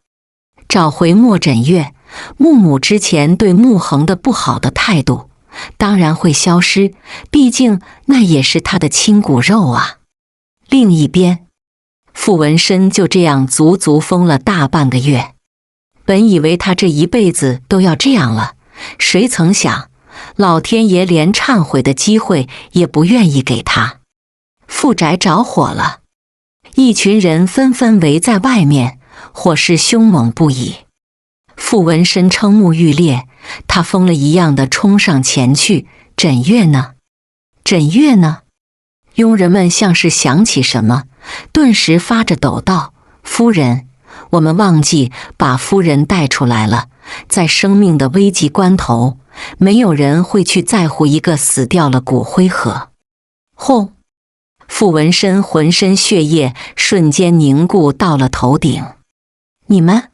找回莫枕月。穆母之前对穆恒的不好的态度当然会消失，毕竟那也是他的亲骨肉啊。另一边，傅文深就这样足足疯了大半个月。本以为他这一辈子都要这样了，谁曾想老天爷连忏悔的机会也不愿意给他。傅宅着火了，一群人纷纷围在外面，火势凶猛不已。傅文深瞠目欲裂，他疯了一样的冲上前去。枕月呢？枕月呢？佣人们像是想起什么，顿时发着抖道：夫人，我们忘记把夫人带出来了。在生命的危急关头，没有人会去在乎一个死掉了骨灰盒。轰！傅文深浑身血液瞬间凝固到了头顶。你们！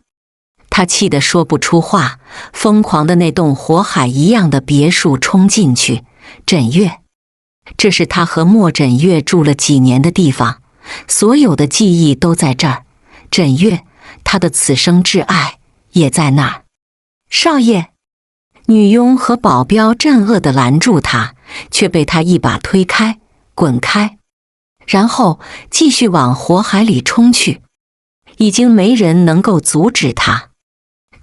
他气得说不出话，疯狂的那栋火海一样的别墅冲进去。枕月，这是他和莫枕月住了几年的地方，所有的记忆都在这儿。枕月，他的此生挚爱也在那儿。少爷，女佣和保镖震愕地拦住他，却被他一把推开，滚开，然后继续往火海里冲去。已经没人能够阻止他。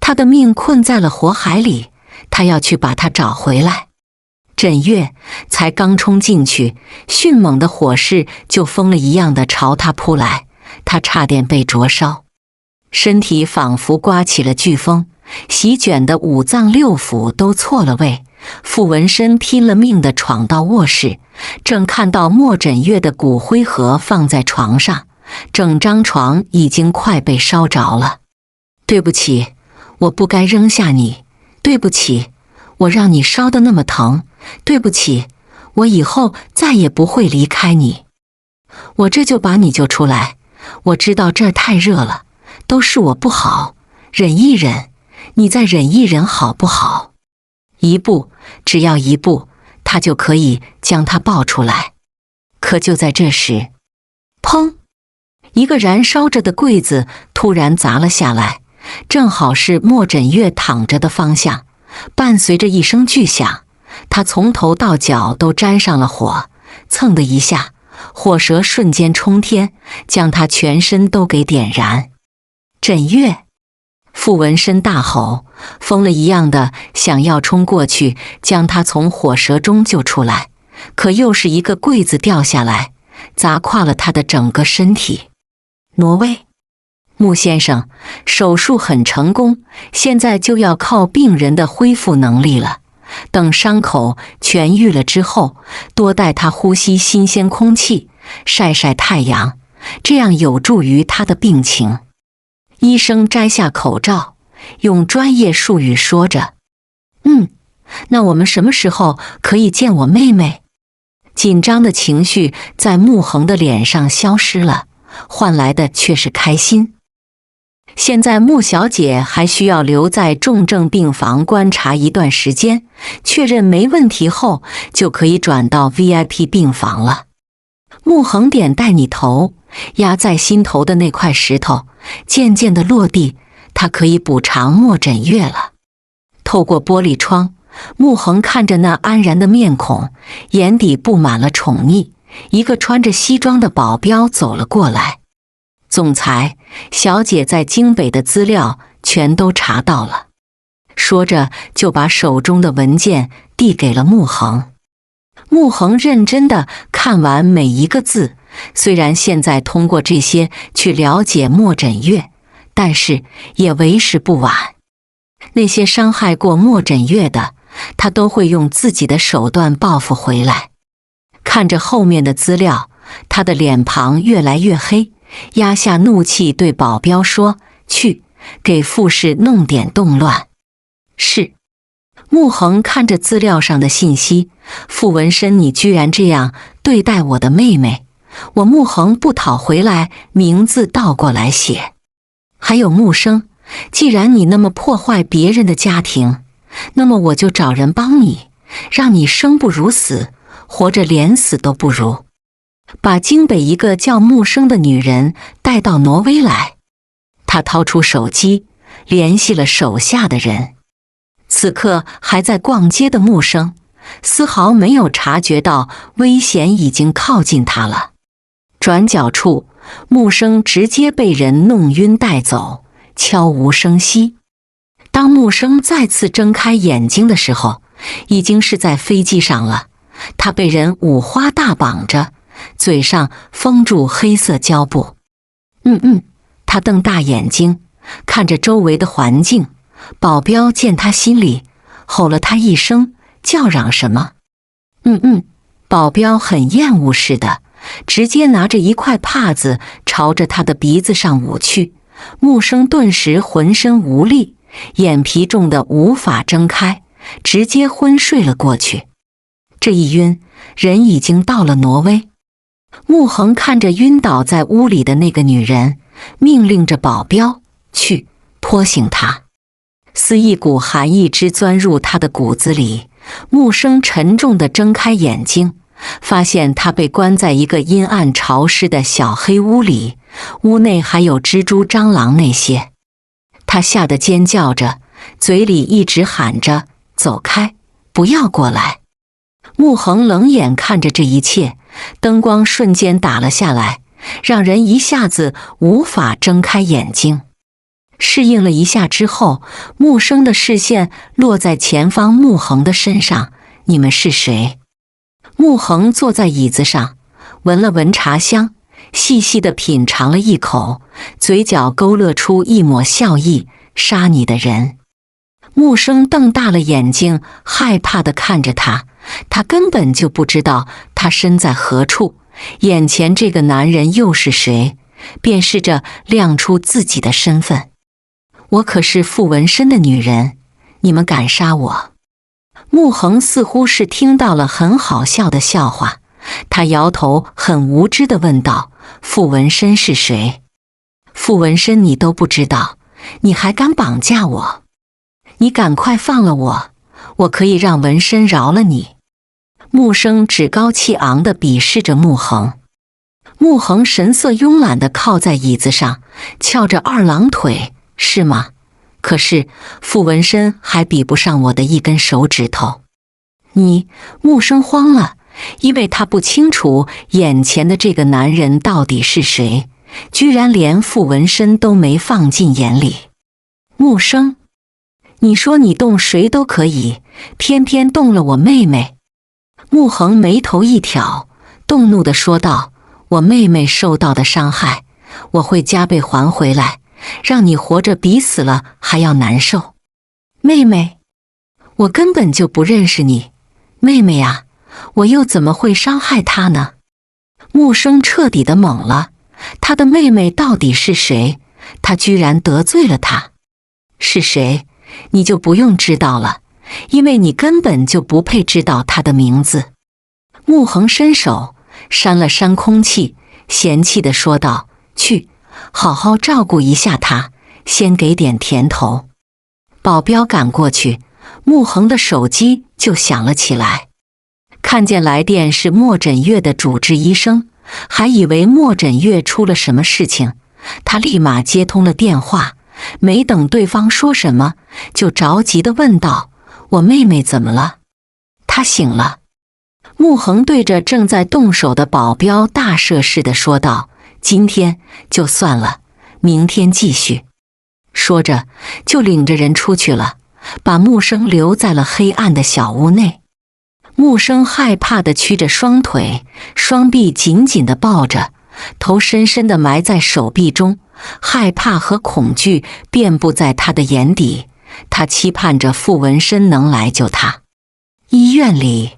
他的命困在了火海里，他要去把他找回来。枕月才刚冲进去，迅猛的火势就疯了一样的朝他扑来，他差点被灼烧，身体仿佛刮起了飓风，席卷的五脏六腑都错了位。傅文深拼了命地闯到卧室，正看到莫枕月的骨灰盒放在床上，整张床已经快被烧着了。对不起，我不该扔下你，对不起，我让你烧得那么疼，对不起，我以后再也不会离开你。我这就把你救出来，我知道这儿太热了，都是我不好，忍一忍，你再忍一忍好不好？一步，只要一步，他就可以将他抱出来。可就在这时，砰！一个燃烧着的柜子突然砸了下来，正好是莫枕月躺着的方向。伴随着一声巨响，他从头到脚都沾上了火，蹭的一下，火舌瞬间冲天，将他全身都给点燃。枕月！傅文深大吼，疯了一样的想要冲过去将他从火舌中救出来，可又是一个柜子掉下来，砸垮了他的整个身体。挪威，穆先生，手术很成功，现在就要靠病人的恢复能力了。等伤口痊愈了之后，多带他呼吸新鲜空气，晒晒太阳，这样有助于他的病情。医生摘下口罩，用专业术语说着：那我们什么时候可以见我妹妹？紧张的情绪在穆恒的脸上消失了，换来的却是开心。现在穆小姐还需要留在重症病房观察一段时间，确认没问题后就可以转到 VIP 病房了。穆恒点带你头，压在心头的那块石头渐渐地落地，他可以补偿莫枕月了。透过玻璃窗，穆恒看着那安然的面孔，眼底布满了宠溺。一个穿着西装的保镖走了过来：总裁，小姐在京北的资料全都查到了。说着就把手中的文件递给了穆恒。穆恒认真地看完每一个字，虽然现在通过这些去了解莫枕月，但是也为时不晚。那些伤害过莫枕月的，他都会用自己的手段报复回来。看着后面的资料，他的脸庞越来越黑，压下怒气对保镖说：去，给傅氏弄点动乱。是。穆恒看着资料上的信息：傅文深，你居然这样对待我的妹妹，我穆恒不讨回来，名字倒过来写。还有穆生，既然你那么破坏别人的家庭，那么我就找人帮你，让你生不如死，活着连死都不如。把京北一个叫木生的女人带到挪威来。他掏出手机，联系了手下的人。此刻还在逛街的木生，丝毫没有察觉到危险已经靠近他了。转角处，木生直接被人弄晕带走，悄无声息。当木生再次睁开眼睛的时候，已经是在飞机上了。他被人五花大绑着，嘴上封住黑色胶布。他瞪大眼睛看着周围的环境。保镖见他心里，吼了他一声，叫嚷什么。保镖很厌恶似的，直接拿着一块帕子朝着他的鼻子上捂去。木生顿时浑身无力，眼皮重得无法睁开，直接昏睡了过去。这一晕，人已经到了挪威。穆恒看着晕倒在屋里的那个女人，命令着保镖去拖醒她。似一股寒意之钻入他的骨子里，木生沉重地睁开眼睛，发现他被关在一个阴暗潮湿的小黑屋里，屋内还有蜘蛛蟑螂那些。他吓得尖叫着，嘴里一直喊着走开，不要过来。穆恒冷眼看着这一切，灯光瞬间打了下来，让人一下子无法睁开眼睛。适应了一下之后，木生的视线落在前方穆恒的身上。你们是谁？穆恒坐在椅子上，闻了闻茶香，细细地品尝了一口，嘴角勾勒出一抹笑意。杀你的人。木生瞪大了眼睛，害怕地看着他。他根本就不知道他身在何处，眼前这个男人又是谁？便试着亮出自己的身份。我可是傅文身的女人，你们敢杀我？穆恒似乎是听到了很好笑的笑话，他摇头，很无知地问道：傅文身是谁？傅文身你都不知道，你还敢绑架我？你赶快放了我，我可以让文身饶了你。木生趾高气昂地鄙视着穆恒。穆恒神色慵懒地靠在椅子上，翘着二郎腿。是吗？可是傅文身还比不上我的一根手指头。木生慌了，因为他不清楚眼前的这个男人到底是谁，居然连傅文身都没放进眼里。木生，你说你动谁都可以，偏偏动了我妹妹。穆恒眉头一挑，动怒地说道：我妹妹受到的伤害，我会加倍还回来，让你活着比死了还要难受。妹妹？我根本就不认识你。妹妹啊，我又怎么会伤害她呢？木生彻底的懵了，他的妹妹到底是谁？他居然得罪了她。是谁？你就不用知道了，因为你根本就不配知道她的名字。穆恒伸手扇了扇空气，嫌弃地说道：去，好好照顾一下她，先给点甜头。保镖赶过去，穆恒的手机就响了起来。看见来电是莫诊月的主治医生，还以为莫诊月出了什么事情，他立马接通了电话，没等对方说什么，就着急地问道：我妹妹怎么了？她醒了。穆恒对着正在动手的保镖大赦似的说道：今天就算了，明天继续。说着就领着人出去了，把木生留在了黑暗的小屋内。木生害怕地屈着双腿，双臂紧紧地抱着，头深深地埋在手臂中，害怕和恐惧遍布在他的眼底。他期盼着傅文身能来救他。医院里，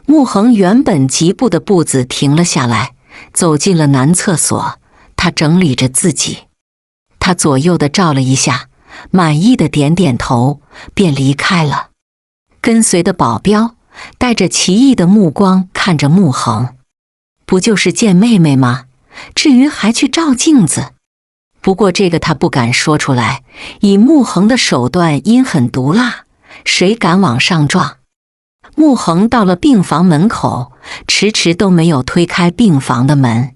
穆恒原本疾步的步子停了下来，走进了男厕所。他整理着自己，他左右地照了一下，满意的点点头，便离开了。跟随的保镖带着奇异的目光看着穆恒，不就是见妹妹吗？至于还去照镜子？不过这个他不敢说出来，以穆恒的手段阴狠毒辣，谁敢往上撞？穆恒到了病房门口，迟迟都没有推开病房的门。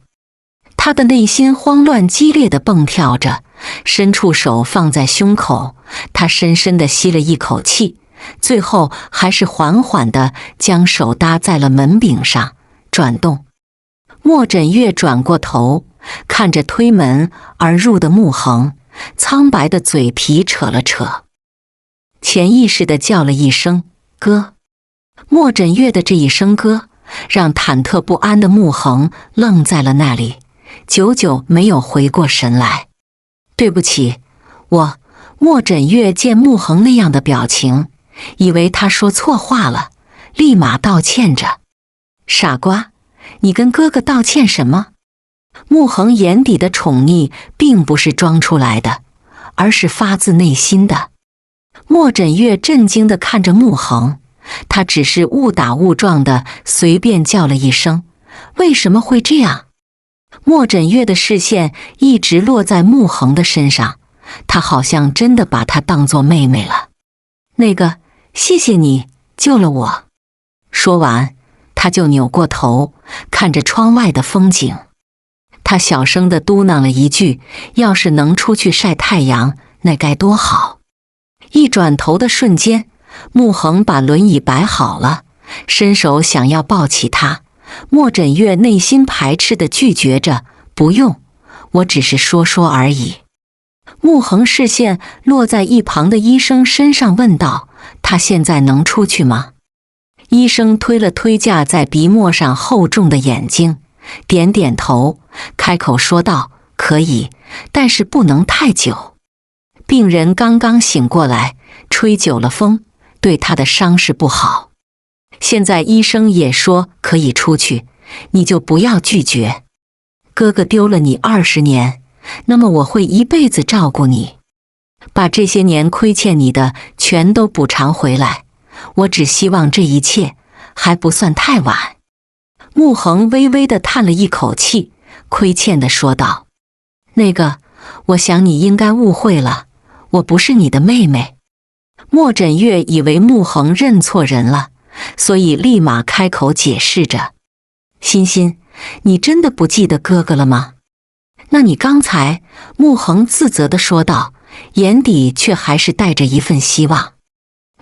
他的内心慌乱激烈地蹦跳着，伸出手放在胸口，他深深地吸了一口气，最后还是缓缓地将手搭在了门柄上，转动。莫枕月转过头，看着推门而入的穆恒，苍白的嘴皮扯了扯，潜意识地叫了一声“哥”。莫枕月的这一声“哥”，让忐忑不安的穆恒愣在了那里，久久没有回过神来。对不起，莫枕月见穆恒那样的表情，以为他说错话了，立马道歉着。傻瓜，你跟哥哥道歉什么？穆恒眼底的宠溺并不是装出来的，而是发自内心的。莫枕月震惊地看着穆恒，他只是误打误撞地随便叫了一声，为什么会这样？莫枕月的视线一直落在穆恒的身上，他好像真的把他当作妹妹了。那个，谢谢你救了我。说完，他就扭过头，看着窗外的风景。他小声地嘟囔了一句，要是能出去晒太阳，那该多好。一转头的瞬间，穆恒把轮椅摆好了，伸手想要抱起他。莫枕月内心排斥地拒绝着，不用，我只是说说而已。穆恒视线落在一旁的医生身上，问道：他现在能出去吗？医生推了推架在鼻末上厚重的眼睛，点点头，开口说道：可以，但是不能太久。病人刚刚醒过来，吹久了风，对他的伤势不好。现在医生也说可以出去，你就不要拒绝。哥哥丢了你20年，那么我会一辈子照顾你，把这些年亏欠你的全都补偿回来。我只希望这一切还不算太晚。穆恒微微地叹了一口气，亏欠地说道：那个，我想你应该误会了，我不是你的妹妹。莫枕月以为穆恒认错人了，所以立马开口解释着：欣欣，你真的不记得哥哥了吗？那你刚才……穆恒自责地说道，眼底却还是带着一份希望。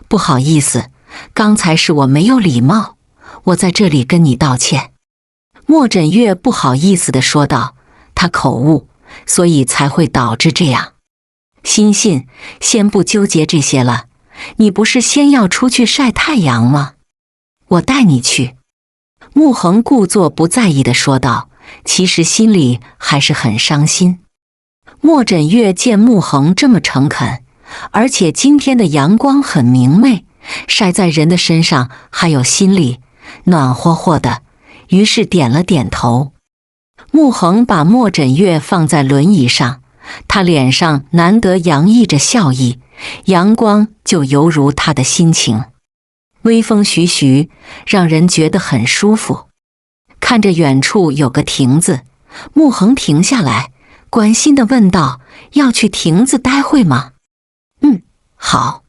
不好意思，刚才是我没有礼貌，我在这里跟你道歉。莫枕月不好意思地说道，他口误，所以才会导致这样。欣欣，先不纠结这些了，你不是先要出去晒太阳吗？我带你去。穆恒故作不在意地说道，其实心里还是很伤心。莫枕月见穆恒这么诚恳，而且今天的阳光很明媚，晒在人的身上还有心里，暖和和的，于是点了点头。穆恒把莫枕月放在轮椅上，他脸上难得洋溢着笑意，阳光就犹如他的心情，微风徐徐，让人觉得很舒服。看着远处有个亭子，穆恒停下来，关心地问道：要去亭子待会吗？好。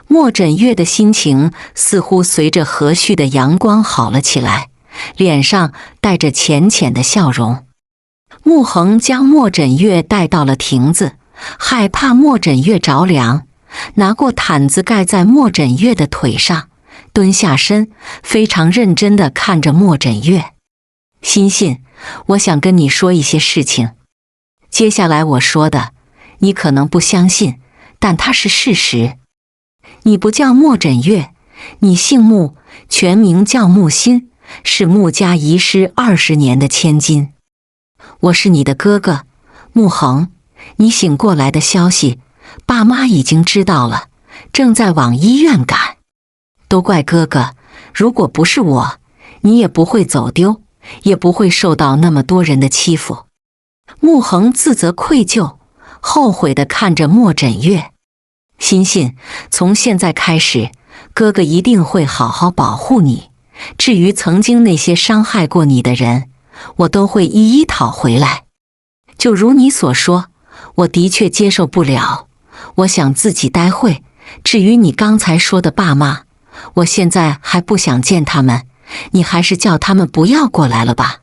莫枕月的心情似乎随着和煦的阳光好了起来，脸上带着浅浅的笑容。穆恒将莫枕月带到了亭子，害怕莫枕月着凉，拿过毯子盖在莫枕月的腿上，蹲下身，非常认真地看着莫枕月。欣欣，我想跟你说一些事情。接下来我说的，你可能不相信，但它是事实。你不叫莫枕月，你姓穆，全名叫穆欣，是穆家遗失20年的千金。我是你的哥哥，穆恒。你醒过来的消息，爸妈已经知道了，正在往医院赶。都怪哥哥，如果不是我，你也不会走丢，也不会受到那么多人的欺负。穆恒自责愧疚，后悔地看着莫枕月。欣欣，从现在开始，哥哥一定会好好保护你。至于曾经那些伤害过你的人，我都会一一讨回来。就如你所说，我的确接受不了，我想自己待会。至于你刚才说的爸妈，我现在还不想见他们，你还是叫他们不要过来了吧。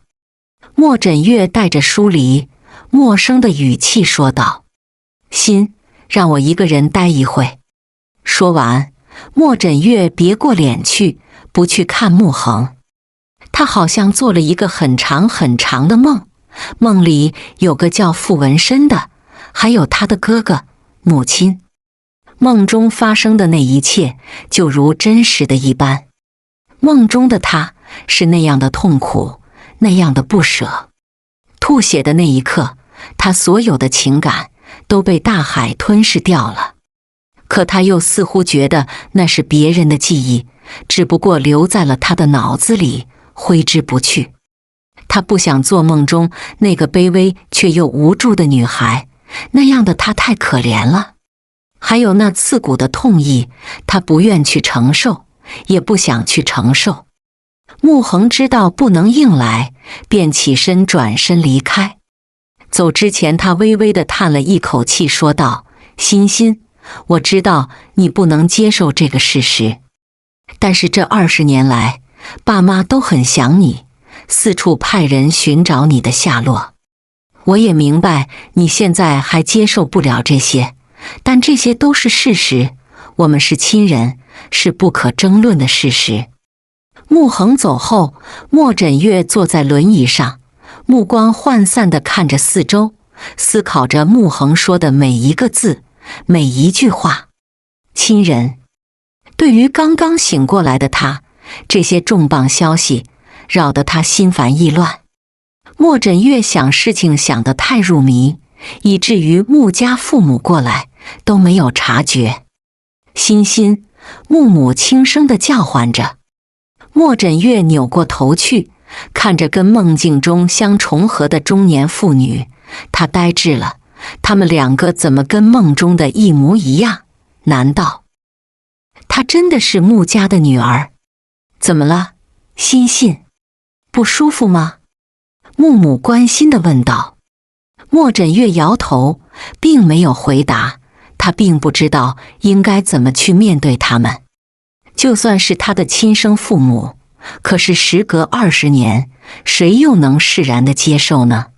莫枕月带着疏离、陌生的语气说道。心，让我一个人待一会。说完，莫枕月别过脸去，不去看穆恒。他好像做了一个很长很长的梦，梦里有个叫傅文深的，还有他的哥哥、母亲。梦中发生的那一切就如真实的一般。梦中的他是那样的痛苦，那样的不舍。吐血的那一刻，他所有的情感都被大海吞噬掉了。可他又似乎觉得那是别人的记忆，只不过留在了他的脑子里，挥之不去。他不想做梦中那个卑微却又无助的女孩，那样的她太可怜了。还有那刺骨的痛意，他不愿去承受，也不想去承受。穆恒知道不能硬来，便起身转身离开。走之前，他微微地叹了一口气，说道：欣欣，我知道你不能接受这个事实，但是这20年来，爸妈都很想你，四处派人寻找你的下落。我也明白你现在还接受不了这些，但这些都是事实，我们是亲人，是不可争论的事实。穆恒走后，莫枕月坐在轮椅上，目光涣散地看着四周，思考着穆恒说的每一个字，每一句话。亲人。对于刚刚醒过来的他，这些重磅消息扰得他心烦意乱。莫枕月想事情想得太入迷，以至于穆家父母过来都没有察觉。欣欣，穆母轻声地叫唤着。莫枕月扭过头去，看着跟梦境中相重合的中年妇女，他呆滞了。他们两个怎么跟梦中的一模一样？难道她真的是穆家的女儿？怎么了，欣欣？不舒服吗？穆母关心地问道。莫枕月摇头，并没有回答。他并不知道应该怎么去面对他们。就算是他的亲生父母，可是时隔20年，谁又能释然地接受呢？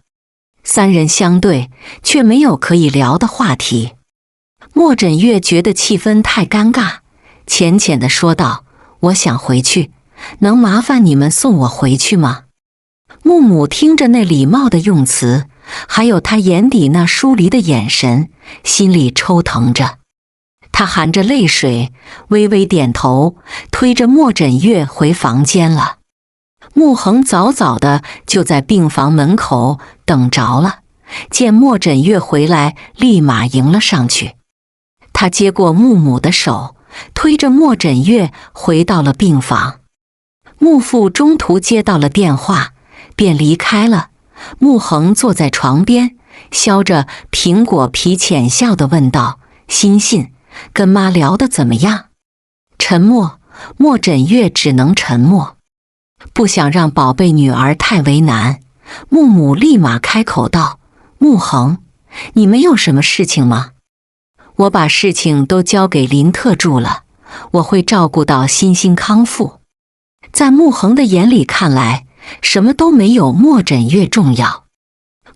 三人相对，却没有可以聊的话题。莫枕月觉得气氛太尴尬，浅浅地说道：我想回去，能麻烦你们送我回去吗？穆母听着那礼貌的用词，还有他眼底那疏离的眼神，心里抽疼着。他含着泪水，微微点头，推着莫枕月回房间了。穆恒早早的就在病房门口等着了，见莫枕月回来，立马迎了上去。他接过穆母的手，推着莫枕月回到了病房。穆父中途接到了电话，便离开了。穆恒坐在床边，削着苹果皮，浅笑地问道：欣欣，跟妈聊得怎么样？沉默，莫枕月只能沉默。不想让宝贝女儿太为难，穆母立马开口道：穆恒，你没有什么事情吗？我把事情都交给林特助了，我会照顾到欣欣康复。在穆恒的眼里看来，什么都没有莫枕月重要。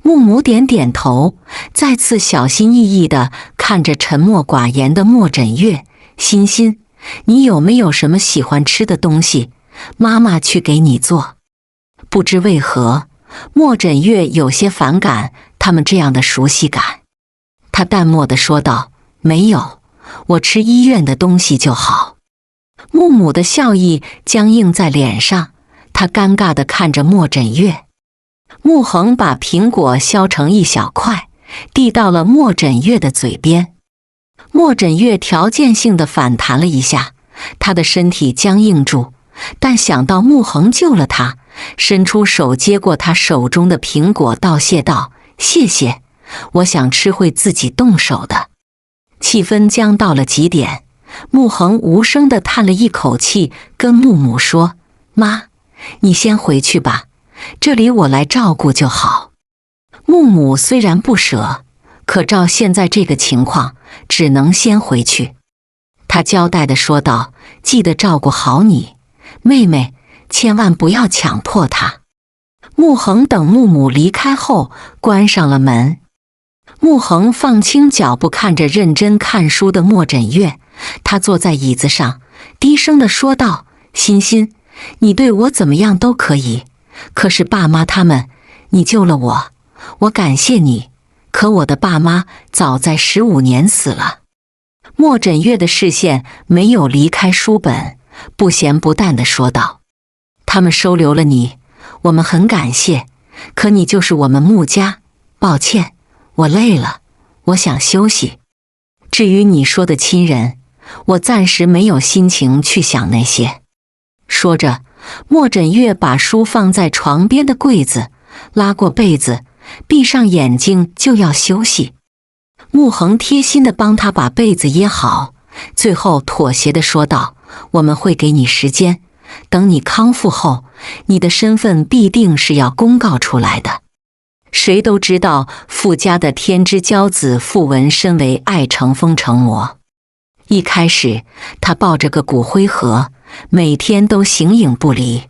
穆母点点头，再次小心翼翼地看着沉默寡言的莫枕月：欣欣，你有没有什么喜欢吃的东西？妈妈去给你做。不知为何，莫枕月有些反感他们这样的熟悉感。他淡漠地说道：没有，我吃医院的东西就好。穆母的笑意僵硬在脸上，他尴尬地看着莫枕月。穆恒把苹果削成一小块，递到了莫枕月的嘴边。莫枕月条件性地反弹了一下，他的身体僵硬住，但想到穆恒救了他，伸出手接过他手中的苹果，道谢道：谢谢，我想吃会自己动手的。气氛僵到了极点，穆恒无声地叹了一口气，跟穆母说：妈，你先回去吧，这里我来照顾就好。穆母虽然不舍，可照现在这个情况，只能先回去。他交代地说道：“记得照顾好你妹妹，千万不要强迫她。”穆恒等木母离开后，关上了门。穆恒放轻脚步，看着认真看书的莫枕月，他坐在椅子上，低声地说道：“欣欣，你对我怎么样都可以，可是爸妈他们，你救了我，我感谢你。可我的爸妈早在15年死了。”莫枕月的视线没有离开书本，不咸不淡地说道：“他们收留了你，我们很感谢，可你就是我们穆家，抱歉，我累了，我想休息。至于你说的亲人，我暂时没有心情去想那些。”说着，莫枕月把书放在床边的柜子，拉过被子，闭上眼睛就要休息。穆恒贴心地帮他把被子掖好，最后妥协地说道：“我们会给你时间，等你康复后，你的身份必定是要公告出来的。谁都知道傅家的天之骄子傅文身为爱成风成魔。一开始他抱着个骨灰盒，每天都形影不离。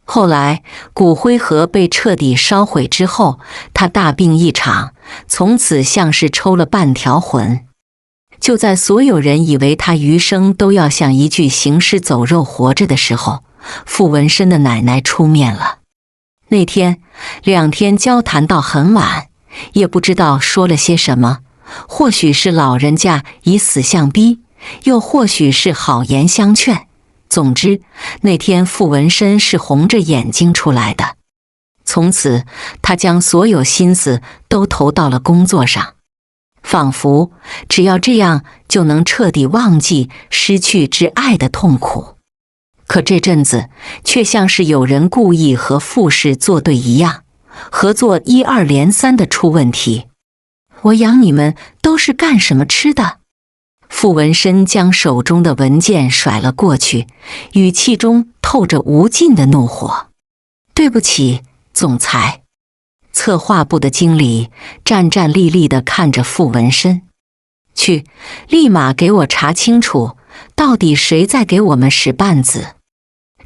后来骨灰盒被彻底烧毁之后，他大病一场，从此像是抽了半条魂。就在所有人以为他余生都要像一具行尸走肉活着的时候，傅文身的奶奶出面了。那天2天交谈到很晚，也不知道说了些什么，或许是老人家以死相逼，又或许是好言相劝。总之，那天傅文身是红着眼睛出来的。从此，他将所有心思都投到了工作上，仿佛只要这样就能彻底忘记失去挚爱的痛苦。可这阵子却像是有人故意和傅氏作对一样，合作一二连三的出问题。我养你们都是干什么吃的？傅文身将手中的文件甩了过去，语气中透着无尽的怒火。对不起，总裁。策划部的经理战战栗栗地看着傅文身，去，立马给我查清楚，到底谁在给我们使绊子。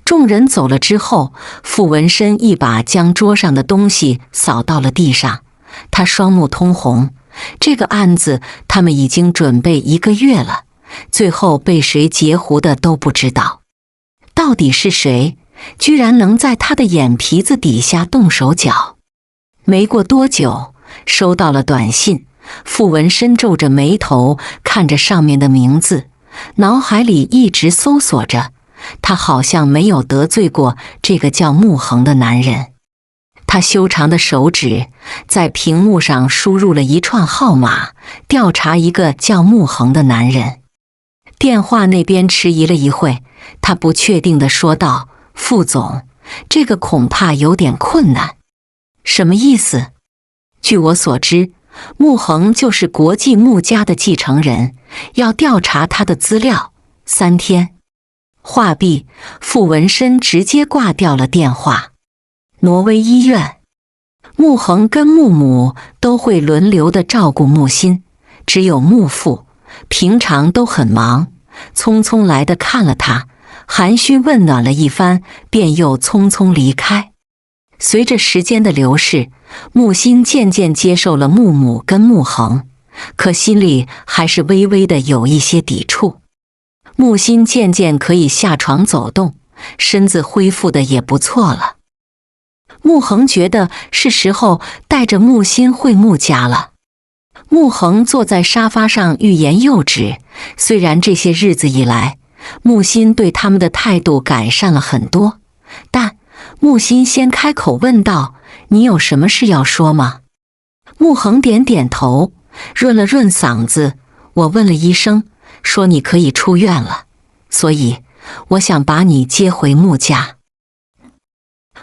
众人走了之后，傅文身一把将桌上的东西扫到了地上，他双目通红。这个案子他们已经准备1个月了，最后被谁截胡的都不知道。到底是谁，居然能在他的眼皮子底下动手脚？没过多久，收到了短信，傅文身皱着眉头看着上面的名字，脑海里一直搜索着，他好像没有得罪过这个叫穆恒的男人。他修长的手指在屏幕上输入了一串号码，调查一个叫穆恒的男人。电话那边迟疑了一会，他不确定地说道：“傅总，这个恐怕有点困难。”什么意思？据我所知，穆恒就是国际穆家的继承人，要调查他的资料，3天。话毕，傅文身直接挂掉了电话。挪威医院，穆恒跟穆母都会轮流的照顾穆欣，只有穆父平常都很忙，匆匆来的看了他，寒暄问暖了一番，便又匆匆离开。随着时间的流逝，穆欣渐渐接受了穆母跟穆恒，可心里还是微微的有一些抵触。穆欣渐渐可以下床走动，身子恢复的也不错了。穆恒觉得是时候带着穆欣回穆家了。穆恒坐在沙发上欲言又止，虽然这些日子以来，穆欣对他们的态度改善了很多，但穆欣先开口问道：“你有什么事要说吗？”穆恒点点头，润了润嗓子：“我问了医生，说你可以出院了，所以我想把你接回穆家。”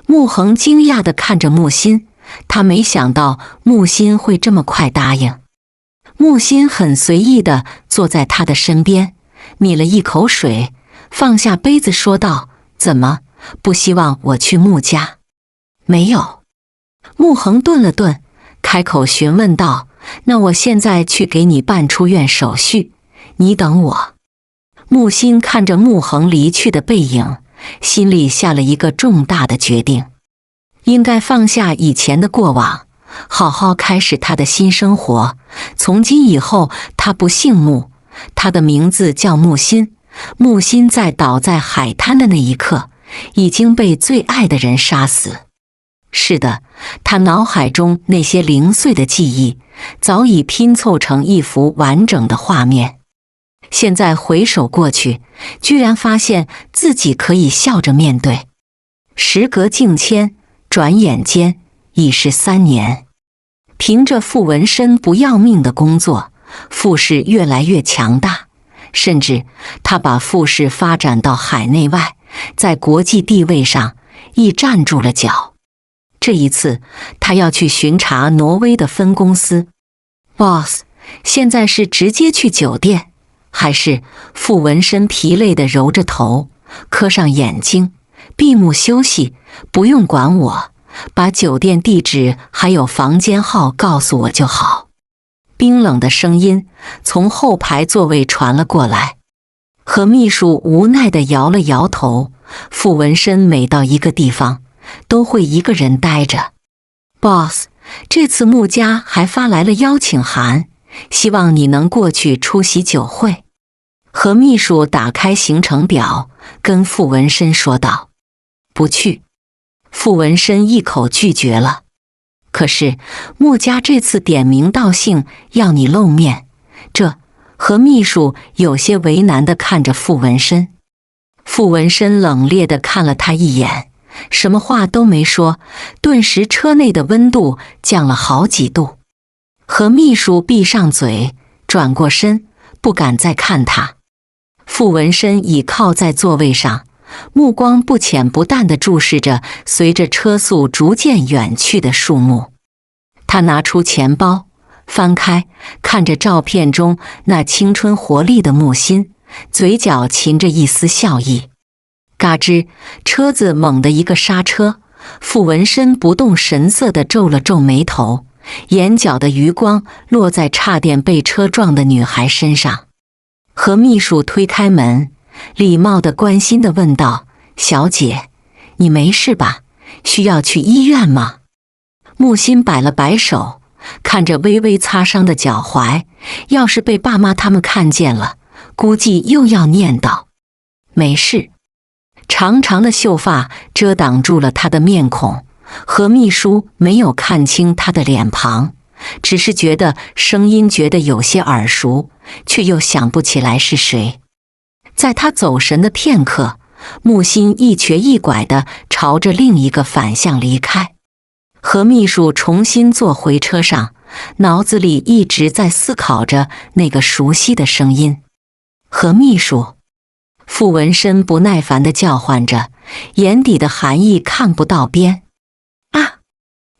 穆恒惊讶地看着穆欣，他没想到穆欣会这么快答应。穆欣很随意地坐在他的身边，抿了一口水，放下杯子说道：“怎么，不希望我去穆家？”“没有。”穆恒顿了顿，开口询问道：“那我现在去给你办出院手续，你等我。”木心看着穆恒离去的背影，心里下了一个重大的决定，应该放下以前的过往，好好开始他的新生活。从今以后，他不姓穆，他的名字叫木心。木心在倒在海滩的那一刻，已经被最爱的人杀死。是的，他脑海中那些零碎的记忆，早已拼凑成一幅完整的画面。现在回首过去，居然发现自己可以笑着面对。时隔境迁，转眼间已是3年。凭着傅文身不要命的工作，傅氏越来越强大，甚至他把傅氏发展到海内外，在国际地位上亦站住了脚。这一次，他要去巡查挪威的分公司。Boss， 现在是直接去酒店，还是？傅文身疲累地揉着头，磕上眼睛，闭目休息。不用管我，把酒店地址还有房间号告诉我就好。冰冷的声音从后排座位传了过来。何秘书无奈地摇了摇头。傅文身每到一个地方，都会一个人待着。Boss， 这次穆家还发来了邀请函，希望你能过去出席酒会。何秘书打开行程表，跟傅文身说道：“不去。”傅文身一口拒绝了。可是穆家这次点名道姓要你露面，何秘书有些为难地看着傅文身。傅文身冷冽地看了他一眼，什么话都没说，顿时车内的温度降了好几度。何秘书闭上嘴，转过身，不敢再看他。傅文身倚靠在座位上，目光不浅不淡地注视着随着车速逐渐远去的树木。他拿出钱包，翻开，看着照片中那青春活力的木心，嘴角噙着一丝笑意。嘎吱，车子猛地一个刹车，傅文身不动神色地皱了皱眉头，眼角的余光落在差点被车撞的女孩身上。何秘书推开门，礼貌地关心地问道：“小姐，你没事吧？需要去医院吗？”木心摆了摆手，看着微微擦伤的脚踝，要是被爸妈他们看见了，估计又要念叨。没事。长长的秀发遮挡住了他的面孔，何秘书没有看清他的脸庞，只是觉得声音有些耳熟，却又想不起来是谁。在他走神的片刻，木心一瘸一拐地朝着另一个反向离开。何秘书重新坐回车上，脑子里一直在思考着那个熟悉的声音。何秘书，傅文身不耐烦地叫唤着，眼底的寒意看不到边。啊！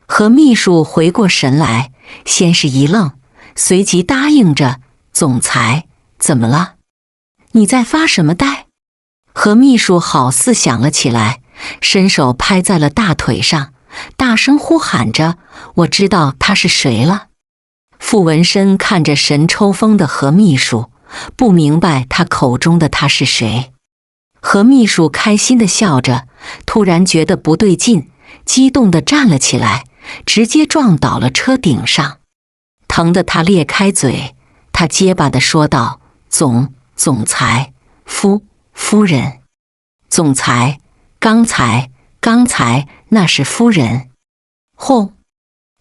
何秘书回过神来，先是一愣，随即答应着：“总裁，怎么了？你在发什么呆？”何秘书好似想了起来，伸手拍在了大腿上，大声呼喊着：“我知道他是谁了。”傅文身看着神抽风的何秘书，不明白他口中的他是谁。何秘书开心地笑着，突然觉得不对劲，激动地站了起来，直接撞倒了车顶上，疼得他裂开嘴。他结巴地说道：“总裁，夫人，总裁，刚才那是夫人。”轰！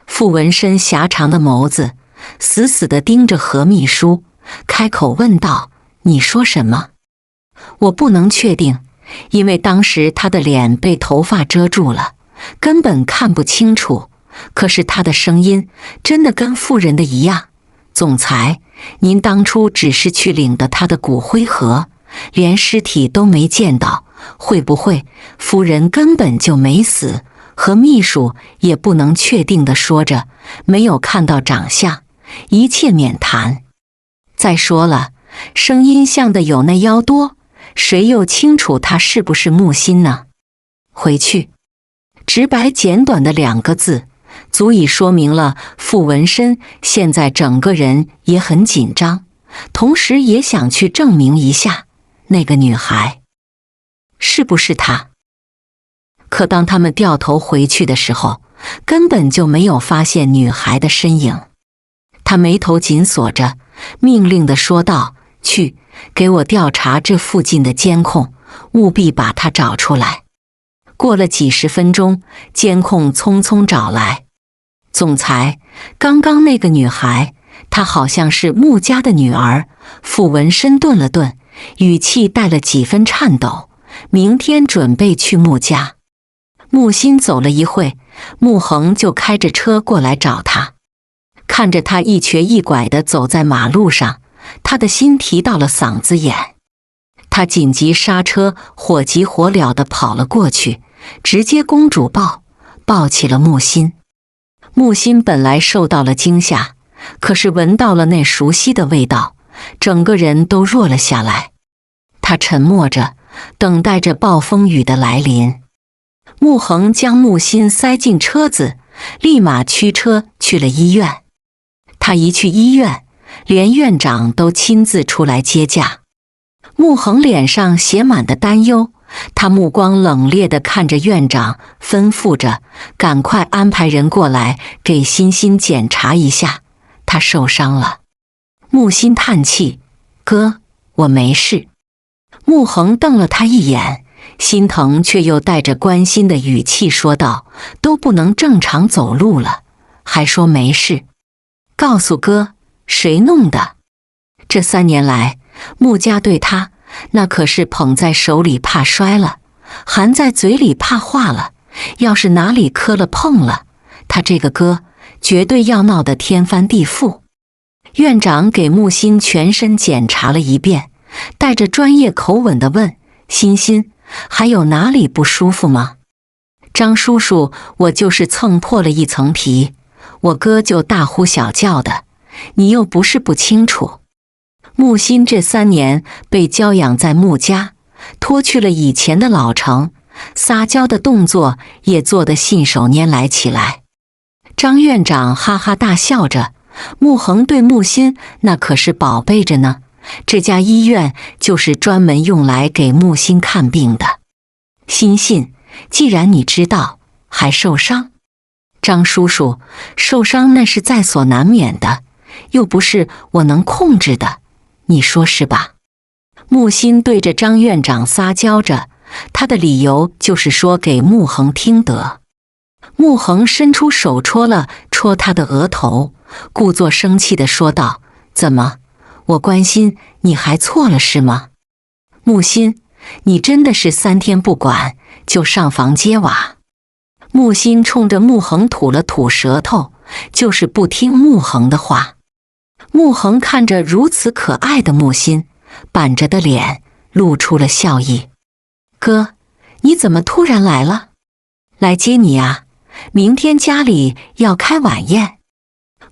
傅文身狭长的眸子死死地盯着何秘书，开口问道：“你说什么？”“我不能确定，因为当时他的脸被头发遮住了，根本看不清楚。可是他的声音真的跟妇人的一样。总裁，您当初只是去领的他的骨灰盒，连尸体都没见到，会不会夫人根本就没死？”何秘书也不能确定地说着，没有看到长相，一切免谈。再说了，声音像的有那妖多，谁又清楚他是不是木心呢？回去。直白简短的2个字，足以说明了傅文身现在整个人也很紧张，同时也想去证明一下，那个女孩，是不是她？可当他们掉头回去的时候，根本就没有发现女孩的身影。他眉头紧锁着，命令地说道：“去，给我调查这附近的监控，务必把她找出来。”过了几十分钟，监控匆匆找来。总裁，刚刚那个女孩，她好像是穆家的女儿。傅文深顿了顿，语气带了几分颤抖。明天准备去穆家。穆欣走了一会，穆恒就开着车过来找他。看着他一瘸一拐地走在马路上，他的心提到了嗓子眼。他紧急刹车，火急火燎地跑了过去，直接公主抱起了穆欣。穆欣本来受到了惊吓，可是闻到了那熟悉的味道，整个人都弱了下来。他沉默着，等待着暴风雨的来临。穆恒将穆欣塞进车子，立马驱车去了医院。他一去医院，连院长都亲自出来接驾。穆恒脸上写满的担忧，他目光冷冽地看着院长，吩咐着：“赶快安排人过来给欣欣检查一下，她受伤了。”穆欣叹气：“哥，我没事。”穆恒瞪了他一眼，心疼却又带着关心的语气说道：“都不能正常走路了，还说没事？告诉哥，谁弄的？这3年来，穆家对他那可是捧在手里怕摔了，含在嘴里怕化了。要是哪里磕了碰了，他这个哥绝对要闹得天翻地覆。”院长给穆欣全身检查了一遍，带着专业口吻地问：“欣欣，还有哪里不舒服吗？”“张叔叔，我就是蹭破了一层皮，我哥就大呼小叫的，你又不是不清楚。”穆欣这3年被娇养在穆家，脱去了以前的老成，撒娇的动作也做得信手拈来起来。张院长哈哈大笑着：“穆恒对穆欣那可是宝贝着呢，这家医院就是专门用来给穆欣看病的。欣欣，既然你知道，还受伤？张叔叔，受伤那是在所难免的，又不是我能控制的，你说是吧？”穆欣对着张院长撒娇着，他的理由就是说给穆恒听得。穆恒伸出手戳他的额头，故作生气地说道：“怎么，我关心你还错了是吗？穆欣，你真的是3天不管就上房揭瓦。”穆欣冲着穆恒吐了吐舌头，就是不听穆恒的话。穆恒看着如此可爱的穆欣，板着的脸露出了笑意：“哥，你怎么突然来了？来接你啊，明天家里要开晚宴。”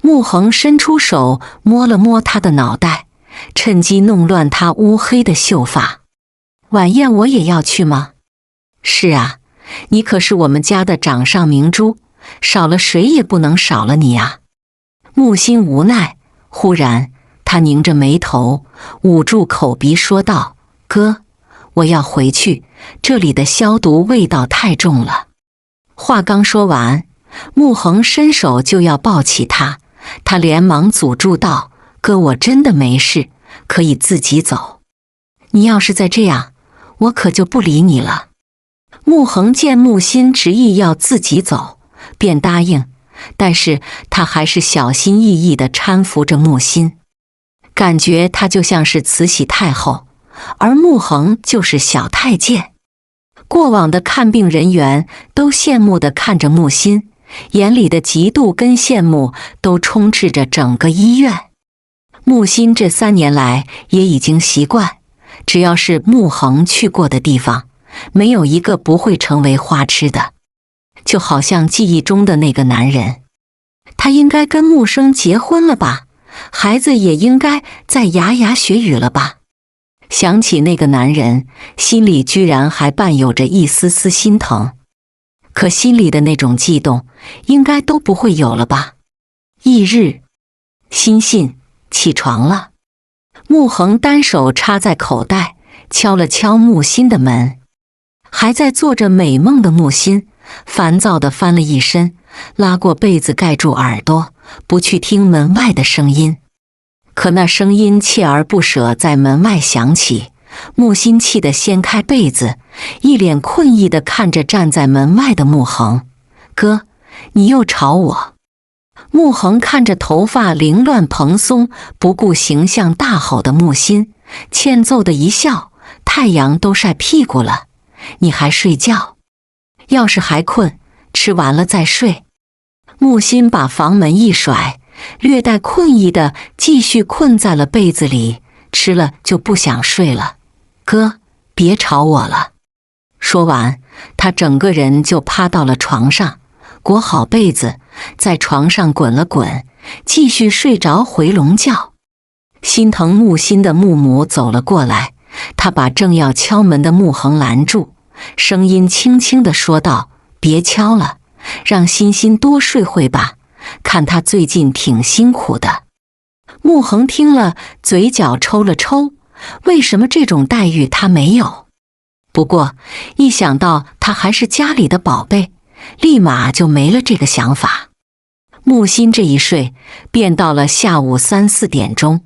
穆恒伸出手摸了摸他的脑袋，趁机弄乱他乌黑的秀发：“晚宴我也要去吗？”“是啊，你可是我们家的掌上明珠，少了谁也不能少了你啊。”穆欣无奈，忽然他拧着眉头，捂住口鼻说道：“哥，我要回去，这里的消毒味道太重了。”话刚说完，穆恒伸手就要抱起他，他连忙阻住道：“哥，我真的没事，可以自己走。你要是再这样，我可就不理你了。”穆恒见穆欣执意要自己走，便答应，但是他还是小心翼翼地搀扶着穆欣，感觉他就像是慈禧太后，而穆恒就是小太监。过往的看病人员都羡慕地看着穆欣，眼里的嫉妒跟羡慕都充斥着整个医院。穆欣这3年来也已经习惯，只要是穆恒去过的地方，没有一个不会成为花痴的。就好像记忆中的那个男人，他应该跟穆生结婚了吧，孩子也应该在牙牙学语了吧。想起那个男人，心里居然还伴有着一丝丝心疼，可心里的那种悸动应该都不会有了吧。翌日，欣欣起床了。穆恒单手插在口袋，敲了敲木心的门。还在做着美梦的木心烦躁地翻了一身，拉过被子盖住耳朵，不去听门外的声音。可那声音锲而不舍在门外响起，木心气得掀开被子，一脸困意地看着站在门外的穆恒：“哥，你又吵我。”穆恒看着头发凌乱蓬松、不顾形象大吼的木心，欠揍的一笑：“太阳都晒屁股了，你还睡觉？要是还困，吃完了再睡。”木心把房门一甩，略带困意的继续困在了被子里，吃了就不想睡了。哥，别吵我了。说完，他整个人就趴到了床上，裹好被子，在床上滚了滚，继续睡着回笼觉。心疼木心的木母走了过来，他把正要敲门的穆恒拦住，声音轻轻地说道：“别敲了，让欣欣多睡会吧，看他最近挺辛苦的。”穆恒听了，嘴角抽了抽，为什么这种待遇他没有？不过一想到他还是家里的宝贝，立马就没了这个想法。木心这一睡便到了下午3、4点钟，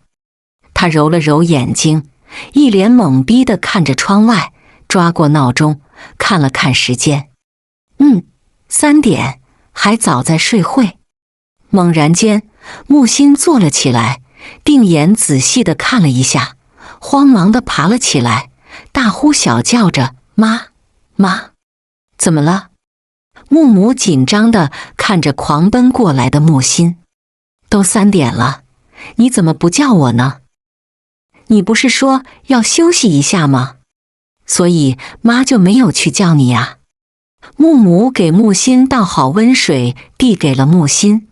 他揉了揉眼睛，一脸懵逼地看着窗外，抓过闹钟看了看时间，3点，还早在睡会。猛然间，木心坐了起来，定眼仔细地看了一下，慌忙地爬了起来，大呼小叫着：“妈，妈，怎么了？”穆母紧张地看着狂奔过来的木心：“都3点了，你怎么不叫我呢？你不是说要休息一下吗？所以妈就没有去叫你啊。”穆母给木心倒好温水，递给了木心。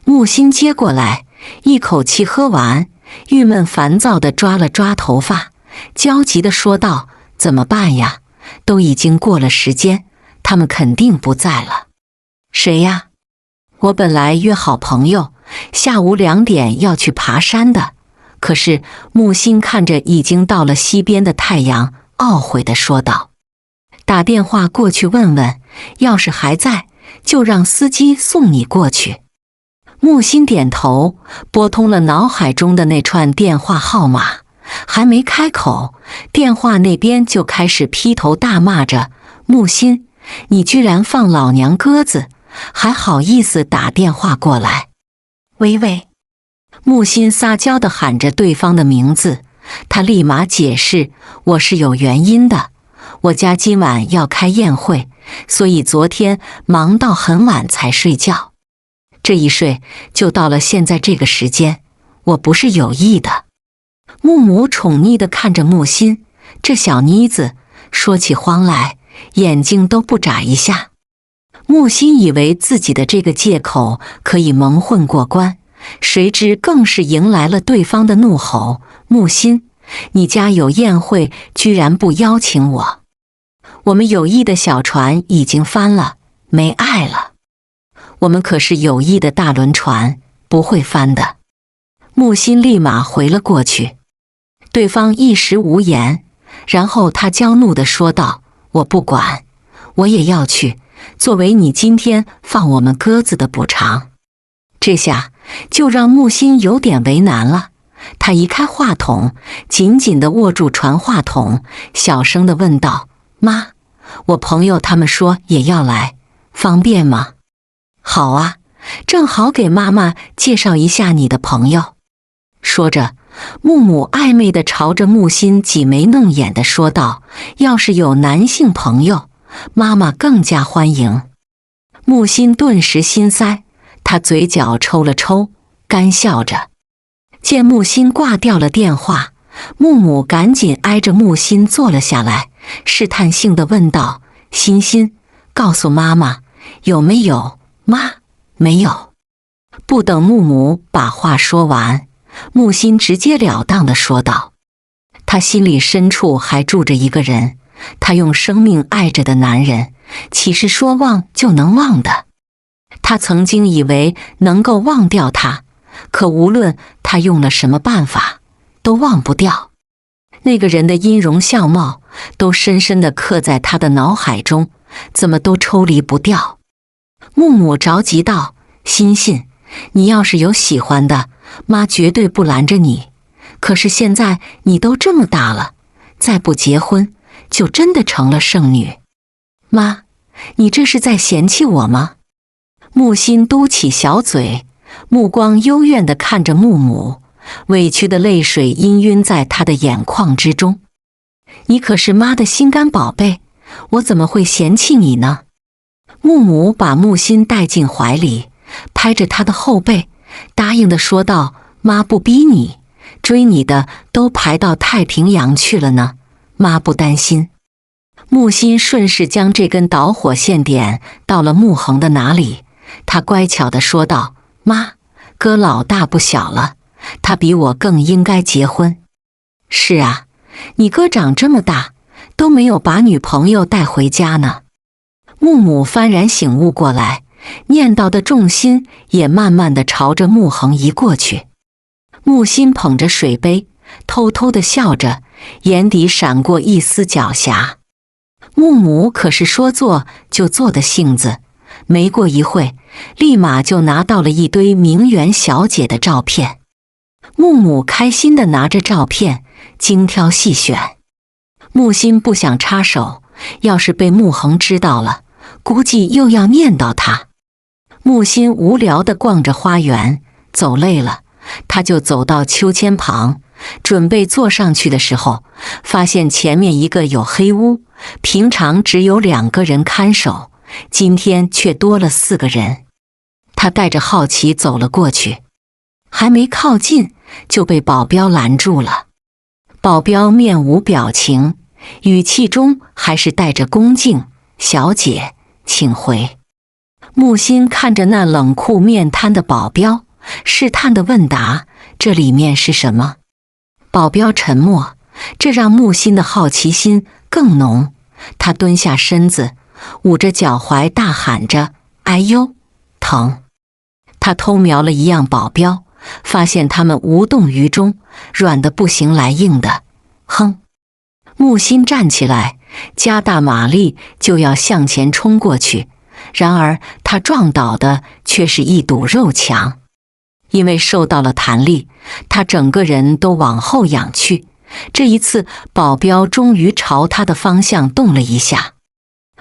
木心接过来，一口气喝完，郁闷烦躁地抓了抓头发，焦急地说道：“怎么办呀？都已经过了时间，他们肯定不在了。”“谁呀？”“我本来约好朋友，下午2点要去爬山的。”可是木心看着已经到了西边的太阳，懊悔地说道：“打电话过去问问，要是还在，就让司机送你过去。”木心点头，拨通了脑海中的那串电话号码，还没开口，电话那边就开始劈头大骂着：“木心，你居然放老娘鸽子，还好意思打电话过来？”“喂喂。”木心撒娇地喊着对方的名字，他立马解释：“我是有原因的，我家今晚要开宴会，所以昨天忙到很晚才睡觉。这一睡就到了现在这个时间，我不是有意的。”穆母宠溺地看着木心，这小妮子说起慌来眼睛都不眨一下。木心以为自己的这个借口可以蒙混过关，谁知更是迎来了对方的怒吼：“木心，你家有宴会，居然不邀请我！我们友谊的小船已经翻了，没爱了。我们可是友谊的大轮船，不会翻的。”木心立马回了过去。对方一时无言，然后他娇怒地说道：“我不管，我也要去，作为你今天放我们鸽子的补偿。”这下就让木心有点为难了。他移开话筒，紧紧地握住传话筒，小声地问道：“妈，我朋友他们说也要来，方便吗？”“好啊，正好给妈妈介绍一下你的朋友。”说着，木母暧昧地朝着木心挤眉弄眼地说道：“要是有男性朋友，妈妈更加欢迎。”木心顿时心塞，他嘴角抽了抽，干笑着。见木心挂掉了电话，木母赶紧挨着木心坐了下来，试探性地问道：“欣欣，告诉妈妈，有没有？”“妈，没有。”不等木母把话说完，木心直截了当地说道：“他心里深处还住着一个人，他用生命爱着的男人，岂是说忘就能忘的？他曾经以为能够忘掉他，可无论他用了什么办法，都忘不掉。那个人的音容笑貌都深深地刻在他的脑海中，怎么都抽离不掉。木母着急道：欣欣，你要是有喜欢的，妈绝对不拦着你。可是现在你都这么大了，再不结婚，就真的成了剩女。妈，你这是在嫌弃我吗？木心嘟起小嘴，目光幽怨地看着木母，委屈的泪水氤氲在他的眼眶之中。你可是妈的心肝宝贝，我怎么会嫌弃你呢？木母把木心带进怀里，拍着他的后背，答应地说道：妈不逼你，追你的都排到太平洋去了呢，妈不担心。木心顺势将这根导火线点到了木恒的哪里，他乖巧地说道：妈，哥老大不小了，他比我更应该结婚。是啊，你哥长这么大，都没有把女朋友带回家呢。木母幡然醒悟过来，念叨的重心也慢慢地朝着木恒移过去。木心捧着水杯，偷偷地笑着，眼底闪过一丝狡黠。木母可是说做就做的性子，没过一会，立马就拿到了一堆名媛小姐的照片。木母开心地拿着照片，精挑细选。木心不想插手，要是被木恒知道了，估计又要念叨他。木心无聊地逛着花园，走累了，他就走到秋千旁，准备坐上去的时候，发现前面一个有黑屋，平常只有2个人看守，今天却多了4个人。他带着好奇走了过去，还没靠近，就被保镖拦住了。保镖面无表情，语气中还是带着恭敬：小姐，请回。木心看着那冷酷面瘫的保镖，试探地问答：这里面是什么？保镖沉默，这让木心的好奇心更浓。他蹲下身子，捂着脚踝大喊着：哎呦，疼！他偷瞄了一样保镖，发现他们无动于衷，软得不行来硬的。哼！木心站起来，加大马力就要向前冲过去，然而他撞倒的却是一堵肉墙。因为受到了弹力，他整个人都往后仰去。这一次，保镖终于朝他的方向动了一下。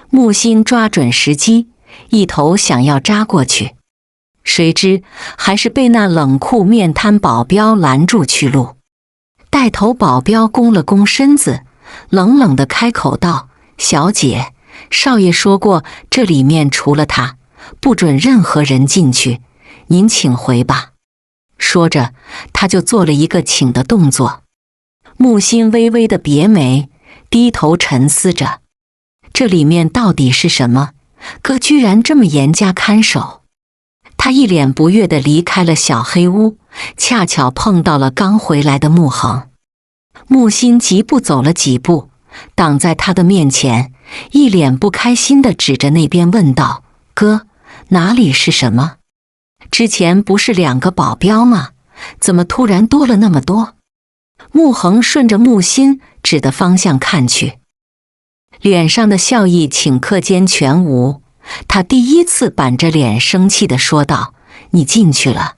木心抓准时机，一头想要扎过去，谁知还是被那冷酷面瘫保镖拦住去路。带头保镖弓了弓身子，冷冷地开口道：小姐，少爷说过，这里面除了他，不准任何人进去，您请回吧。说着，他就做了一个请的动作。木心微微的别眉，低头沉思着，这里面到底是什么？哥居然这么严加看守。他一脸不悦地离开了小黑屋，恰巧碰到了刚回来的木恒。木心疾步走了几步，挡在他的面前，一脸不开心地指着那边问道：哥，哪里是什么？之前不是2个保镖吗？怎么突然多了那么多？木恒顺着木心指的方向看去，脸上的笑意顷刻间全无。他第一次板着脸生气地说道：你进去了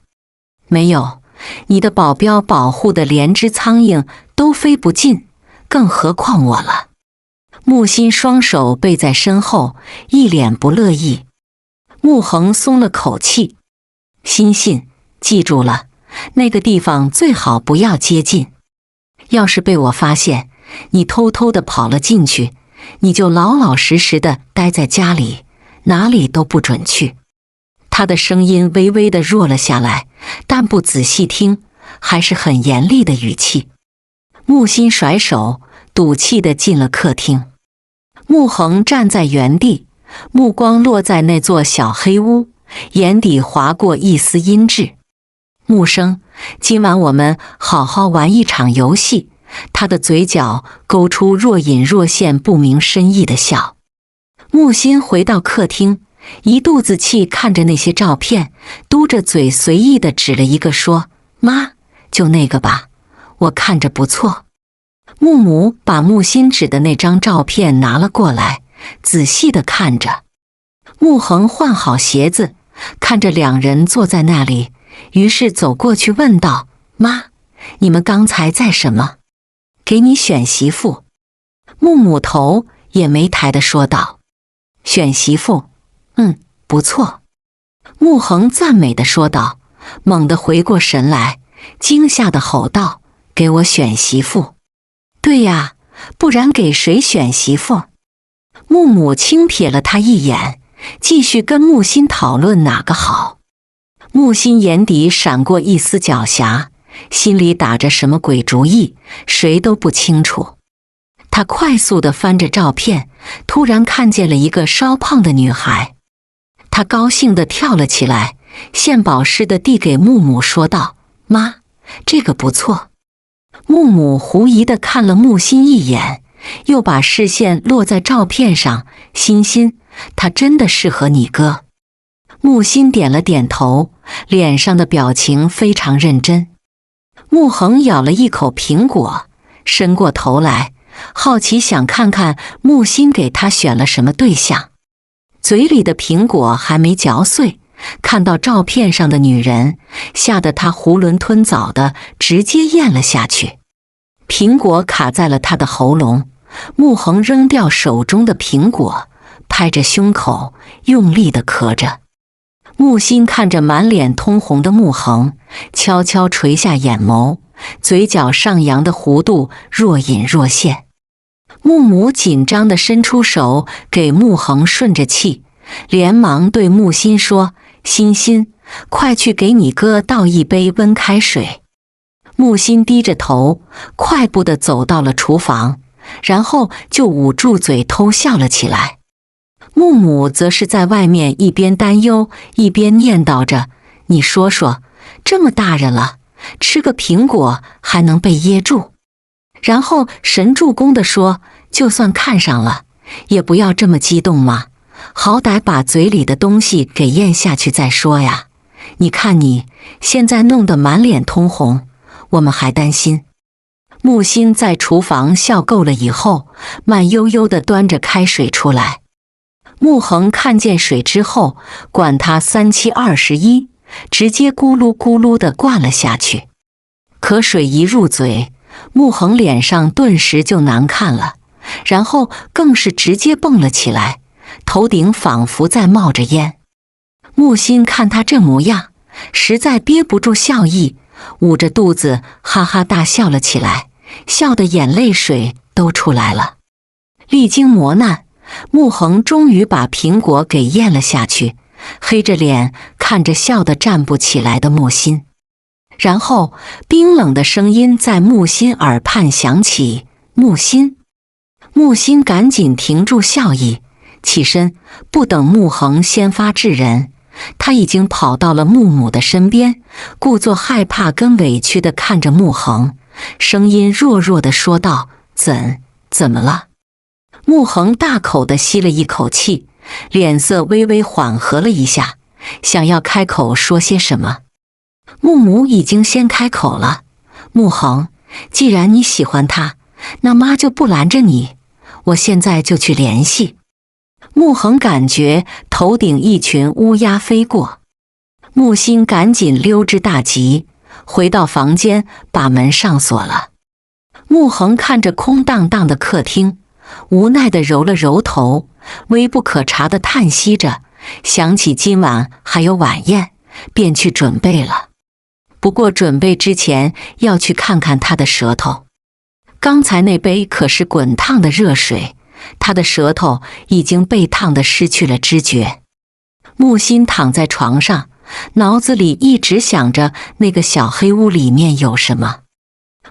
没有？你的保镖保护的连只苍蝇都飞不进，更何况我了。木心双手背在身后，一脸不乐意。木恒松了口气：欣欣，记住了，那个地方最好不要接近。要是被我发现你偷偷地跑了进去，你就老老实实地待在家里，哪里都不准去。他的声音微微地弱了下来，但不仔细听，还是很严厉的语气。木心甩手，赌气地进了客厅。木恒站在原地，目光落在那座小黑屋，眼底划过一丝阴鸷。木生，今晚我们好好玩一场游戏。他的嘴角勾出若隐若现不明深意的笑。木心回到客厅，一肚子气看着那些照片，嘟着嘴随意地指了一个说：妈，就那个吧，我看着不错。木母把木心指的那张照片拿了过来，仔细地看着。穆恒换好鞋子，看着两人坐在那里，于是走过去问道：“妈，你们刚才在什么？给你选媳妇。”木母头也没抬地说道：“选媳妇？不错。”穆恒赞美地说道，猛地回过神来，惊吓地吼道：“给我选媳妇？对呀，不然给谁选媳妇？”穆母轻瞥了他一眼，继续跟木心讨论哪个好。木心眼底闪过一丝狡黠，心里打着什么鬼主意，谁都不清楚。他快速地翻着照片，突然看见了一个稍胖的女孩。他高兴地跳了起来，献宝似的递给木母说道：“妈，这个不错。”木母狐疑地看了木心一眼，又把视线落在照片上，欣欣，她真的适合你哥。木心点了点头，脸上的表情非常认真。穆恒咬了一口苹果，伸过头来，好奇想看看木心给他选了什么对象。嘴里的苹果还没嚼碎，看到照片上的女人，吓得他囫囵吞枣的直接咽了下去。苹果卡在了他的喉咙，穆恒扔掉手中的苹果，拍着胸口用力地咳着。木心看着满脸通红的穆恒，悄悄垂下眼眸，嘴角上扬的弧度若隐若现。穆母紧张地伸出手给穆恒顺着气，连忙对木心说：“欣欣，快去给你哥倒一杯温开水。”木心低着头，快步地走到了厨房，然后就捂住嘴偷笑了起来。木母则是在外面一边担忧一边念叨着：“你说说，这么大人了，吃个苹果还能被噎住？”然后神助攻地说：“就算看上了，也不要这么激动嘛，好歹把嘴里的东西给咽下去再说呀。你看你现在弄得满脸通红，我们还担心。”木心在厨房笑够了以后，慢悠悠地端着开水出来。穆恒看见水之后，管他3721，直接咕噜咕噜地灌了下去。可水一入嘴，穆恒脸上顿时就难看了，然后更是直接蹦了起来，头顶仿佛在冒着烟。木心看他这模样，实在憋不住笑意，捂着肚子哈哈大笑了起来，笑得眼泪水都出来了。历经磨难，穆恒终于把苹果给咽了下去，黑着脸看着笑得站不起来的木心。然后冰冷的声音在木心耳畔响起：“木心。”木心赶紧停住笑意，起身，不等穆恒先发制人，他已经跑到了穆母的身边，故作害怕跟委屈地看着穆恒，声音弱弱地说道：“怎么了？”穆恒大口地吸了一口气，脸色微微缓和了一下，想要开口说些什么。穆母已经先开口了：“穆恒，既然你喜欢他，那妈就不拦着你，我现在就去联系。”穆恒感觉头顶一群乌鸦飞过，木心赶紧溜之大吉，回到房间把门上锁了。穆恒看着空荡荡的客厅，无奈地揉了揉头，微不可察地叹息着，想起今晚还有晚宴，便去准备了。不过准备之前要去看看他的舌头，刚才那杯可是滚烫的热水，他的舌头已经被烫得失去了知觉。木心躺在床上，脑子里一直想着那个小黑屋里面有什么。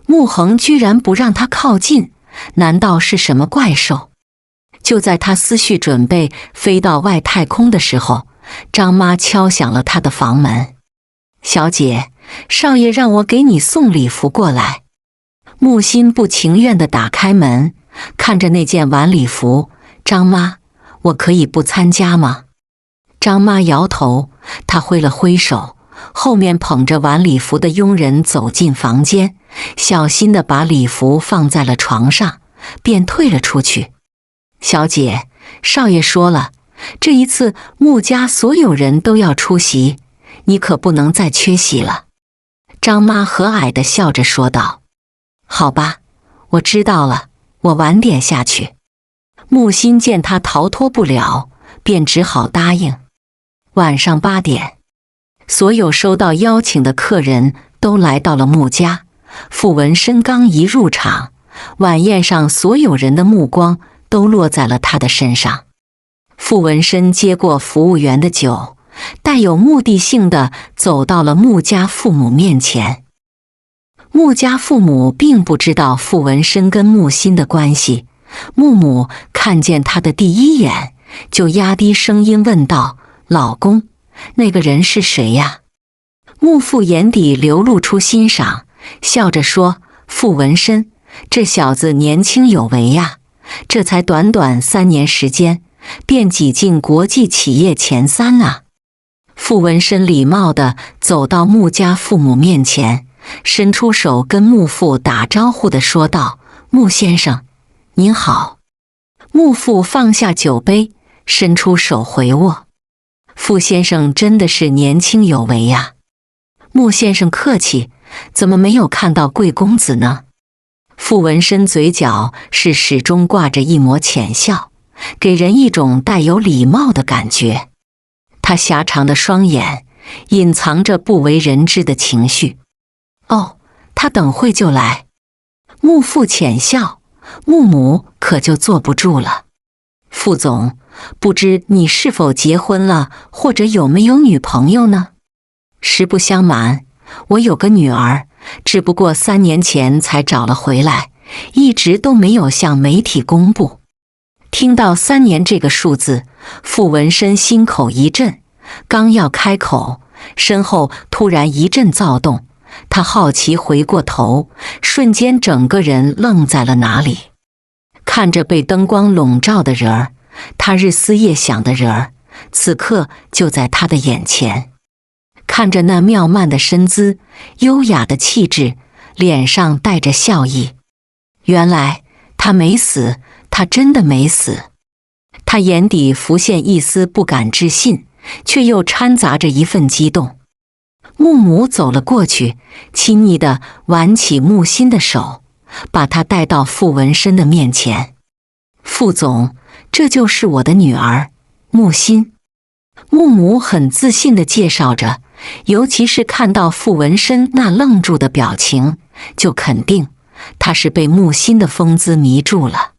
穆恒居然不让他靠近，难道是什么怪兽？就在他思绪准备飞到外太空的时候，张妈敲响了他的房门：“小姐，少爷让我给你送礼服过来。”木心不情愿地打开门，看着那件晚礼服：“张妈，我可以不参加吗？”张妈摇头，她挥了挥手，后面捧着碗礼服的佣人走进房间，小心地把礼服放在了床上，便退了出去。小姐，少爷说了，这一次穆家所有人都要出席，你可不能再缺席了。张妈和蔼地笑着说道。好吧，我知道了，我晚点下去。穆心见他逃脱不了，便只好答应。晚上8点，所有收到邀请的客人都来到了穆家。傅文生刚一入场，晚宴上所有人的目光都落在了他的身上。傅文生接过服务员的酒，带有目的性地走到了穆家父母面前。穆家父母并不知道傅文生跟穆心的关系，穆母看见他的第一眼，就压低声音问道：老公，那个人是谁呀？穆父眼底流露出欣赏，笑着说：傅文生，这小子年轻有为呀，这才短短3年时间，便挤进国际企业前3啊。傅文生礼貌地走到穆家父母面前，伸出手跟穆父打招呼地说道：穆先生，您好。穆父放下酒杯，伸出手回握。傅先生真的是年轻有为呀。穆先生客气，怎么没有看到贵公子呢？傅文生嘴角是始终挂着一抹浅笑，给人一种带有礼貌的感觉。他狭长的双眼隐藏着不为人知的情绪。哦，他等会就来。穆父浅笑，穆母可就坐不住了。傅总，不知你是否结婚了，或者有没有女朋友呢？实不相瞒，我有个女儿，只不过3年前才找了回来，一直都没有向媒体公布。听到3年这个数字，傅文生心口一震，刚要开口，身后突然一阵躁动。他好奇回过头，瞬间整个人愣在了哪里。看着被灯光笼罩的人儿，他日思夜想的人儿，此刻就在他的眼前。看着那妙曼的身姿，优雅的气质，脸上带着笑意。原来他没死，他真的没死。他眼底浮现一丝不敢置信，却又掺杂着一份激动。穆母走了过去，亲昵地挽起穆心的手，把她带到傅文生的面前。傅总，这就是我的女儿，穆心。穆母很自信地介绍着，尤其是看到傅文生那愣住的表情，就肯定他是被穆心的风姿迷住了。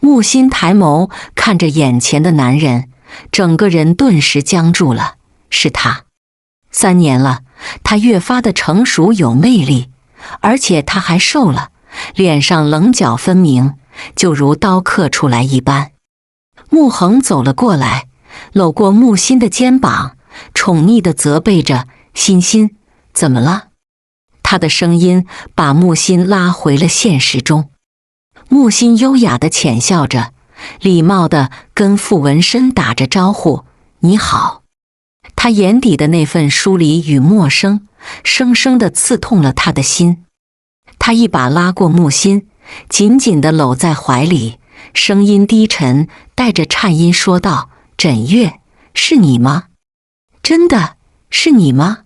穆心抬眸看着眼前的男人，整个人顿时僵住了。是他。3年了，他越发的成熟有魅力，而且他还瘦了，脸上棱角分明，就如刀刻出来一般。穆恒走了过来，搂过穆心的肩膀，宠溺地责备着：欣欣，怎么了？他的声音把穆心拉回了现实中。穆心优雅地浅笑着，礼貌地跟傅文生打着招呼：你好。他眼底的那份疏离与陌生，生生地刺痛了他的心。他一把拉过穆心，紧紧地搂在怀里，声音低沉，带着颤音说道：枕月，是你吗？真的是你吗？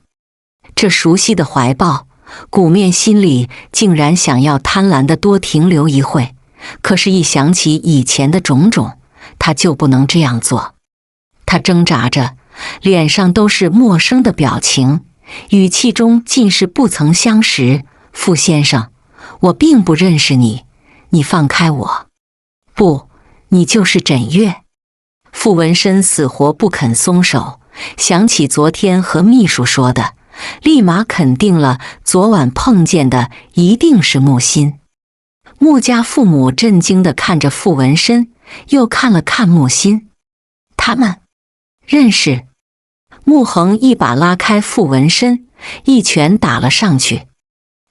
这熟悉的怀抱，古面心里竟然想要贪婪地多停留一会，可是一想起以前的种种，他就不能这样做。他挣扎着，脸上都是陌生的表情，语气中尽是不曾相识。傅先生，我并不认识你，你放开我。不，你就是枕月。傅文生死活不肯松手，想起昨天和秘书说的，立马肯定了昨晚碰见的一定是穆心。穆家父母震惊地看着傅文生，又看了看穆心。他们认识。穆恒一把拉开傅文生，一拳打了上去。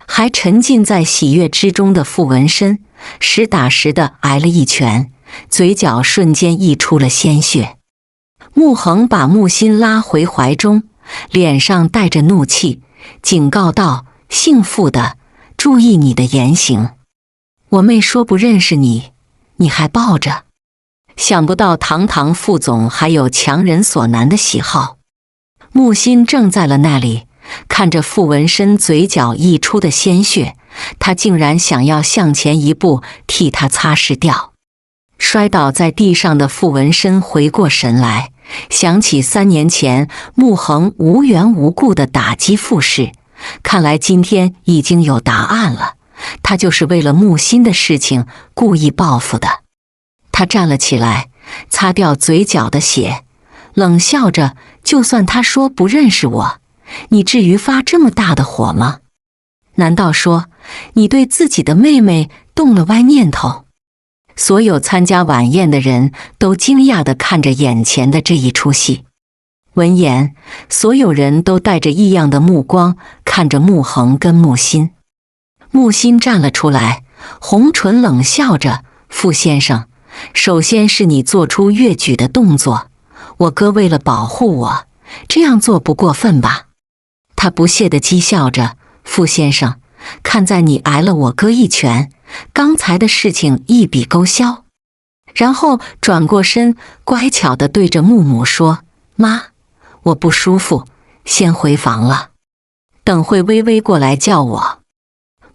还沉浸在喜悦之中的傅文生实打实地挨了一拳，嘴角瞬间溢出了鲜血。穆恒把穆心拉回怀中，脸上带着怒气，警告道：“姓傅的，注意你的言行。我妹说不认识你，你还抱着。”想不到堂堂副总还有强人所难的喜好。木心正在了那里，看着傅文生嘴角溢出的鲜血，他竟然想要向前一步替他擦拭掉。摔倒在地上的傅文生回过神来，想起3年前穆恒无缘无故地打击傅氏，看来今天已经有答案了，他就是为了木心的事情故意报复的。他站了起来，擦掉嘴角的血，冷笑着：“就算他说不认识我，你至于发这么大的火吗？难道说你对自己的妹妹动了歪念头？”所有参加晚宴的人都惊讶地看着眼前的这一出戏。闻言，所有人都带着异样的目光看着穆恒跟木心。木心站了出来，红唇冷笑着：“傅先生，首先是你做出越举的动作，我哥为了保护我，这样做不过分吧？”他不屑地讥笑着：“傅先生，看在你挨了我哥一拳，刚才的事情一笔勾销。”然后转过身，乖巧地对着木母说：“妈，我不舒服，先回房了，等会微微过来叫我。”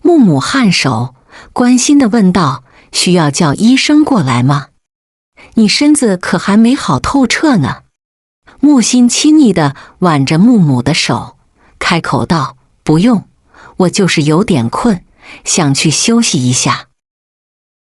木母颔首，关心地问道：“需要叫医生过来吗？你身子可还没好透彻呢。”木心亲昵地挽着木母的手，开口道：“不用，我就是有点困，想去休息一下。”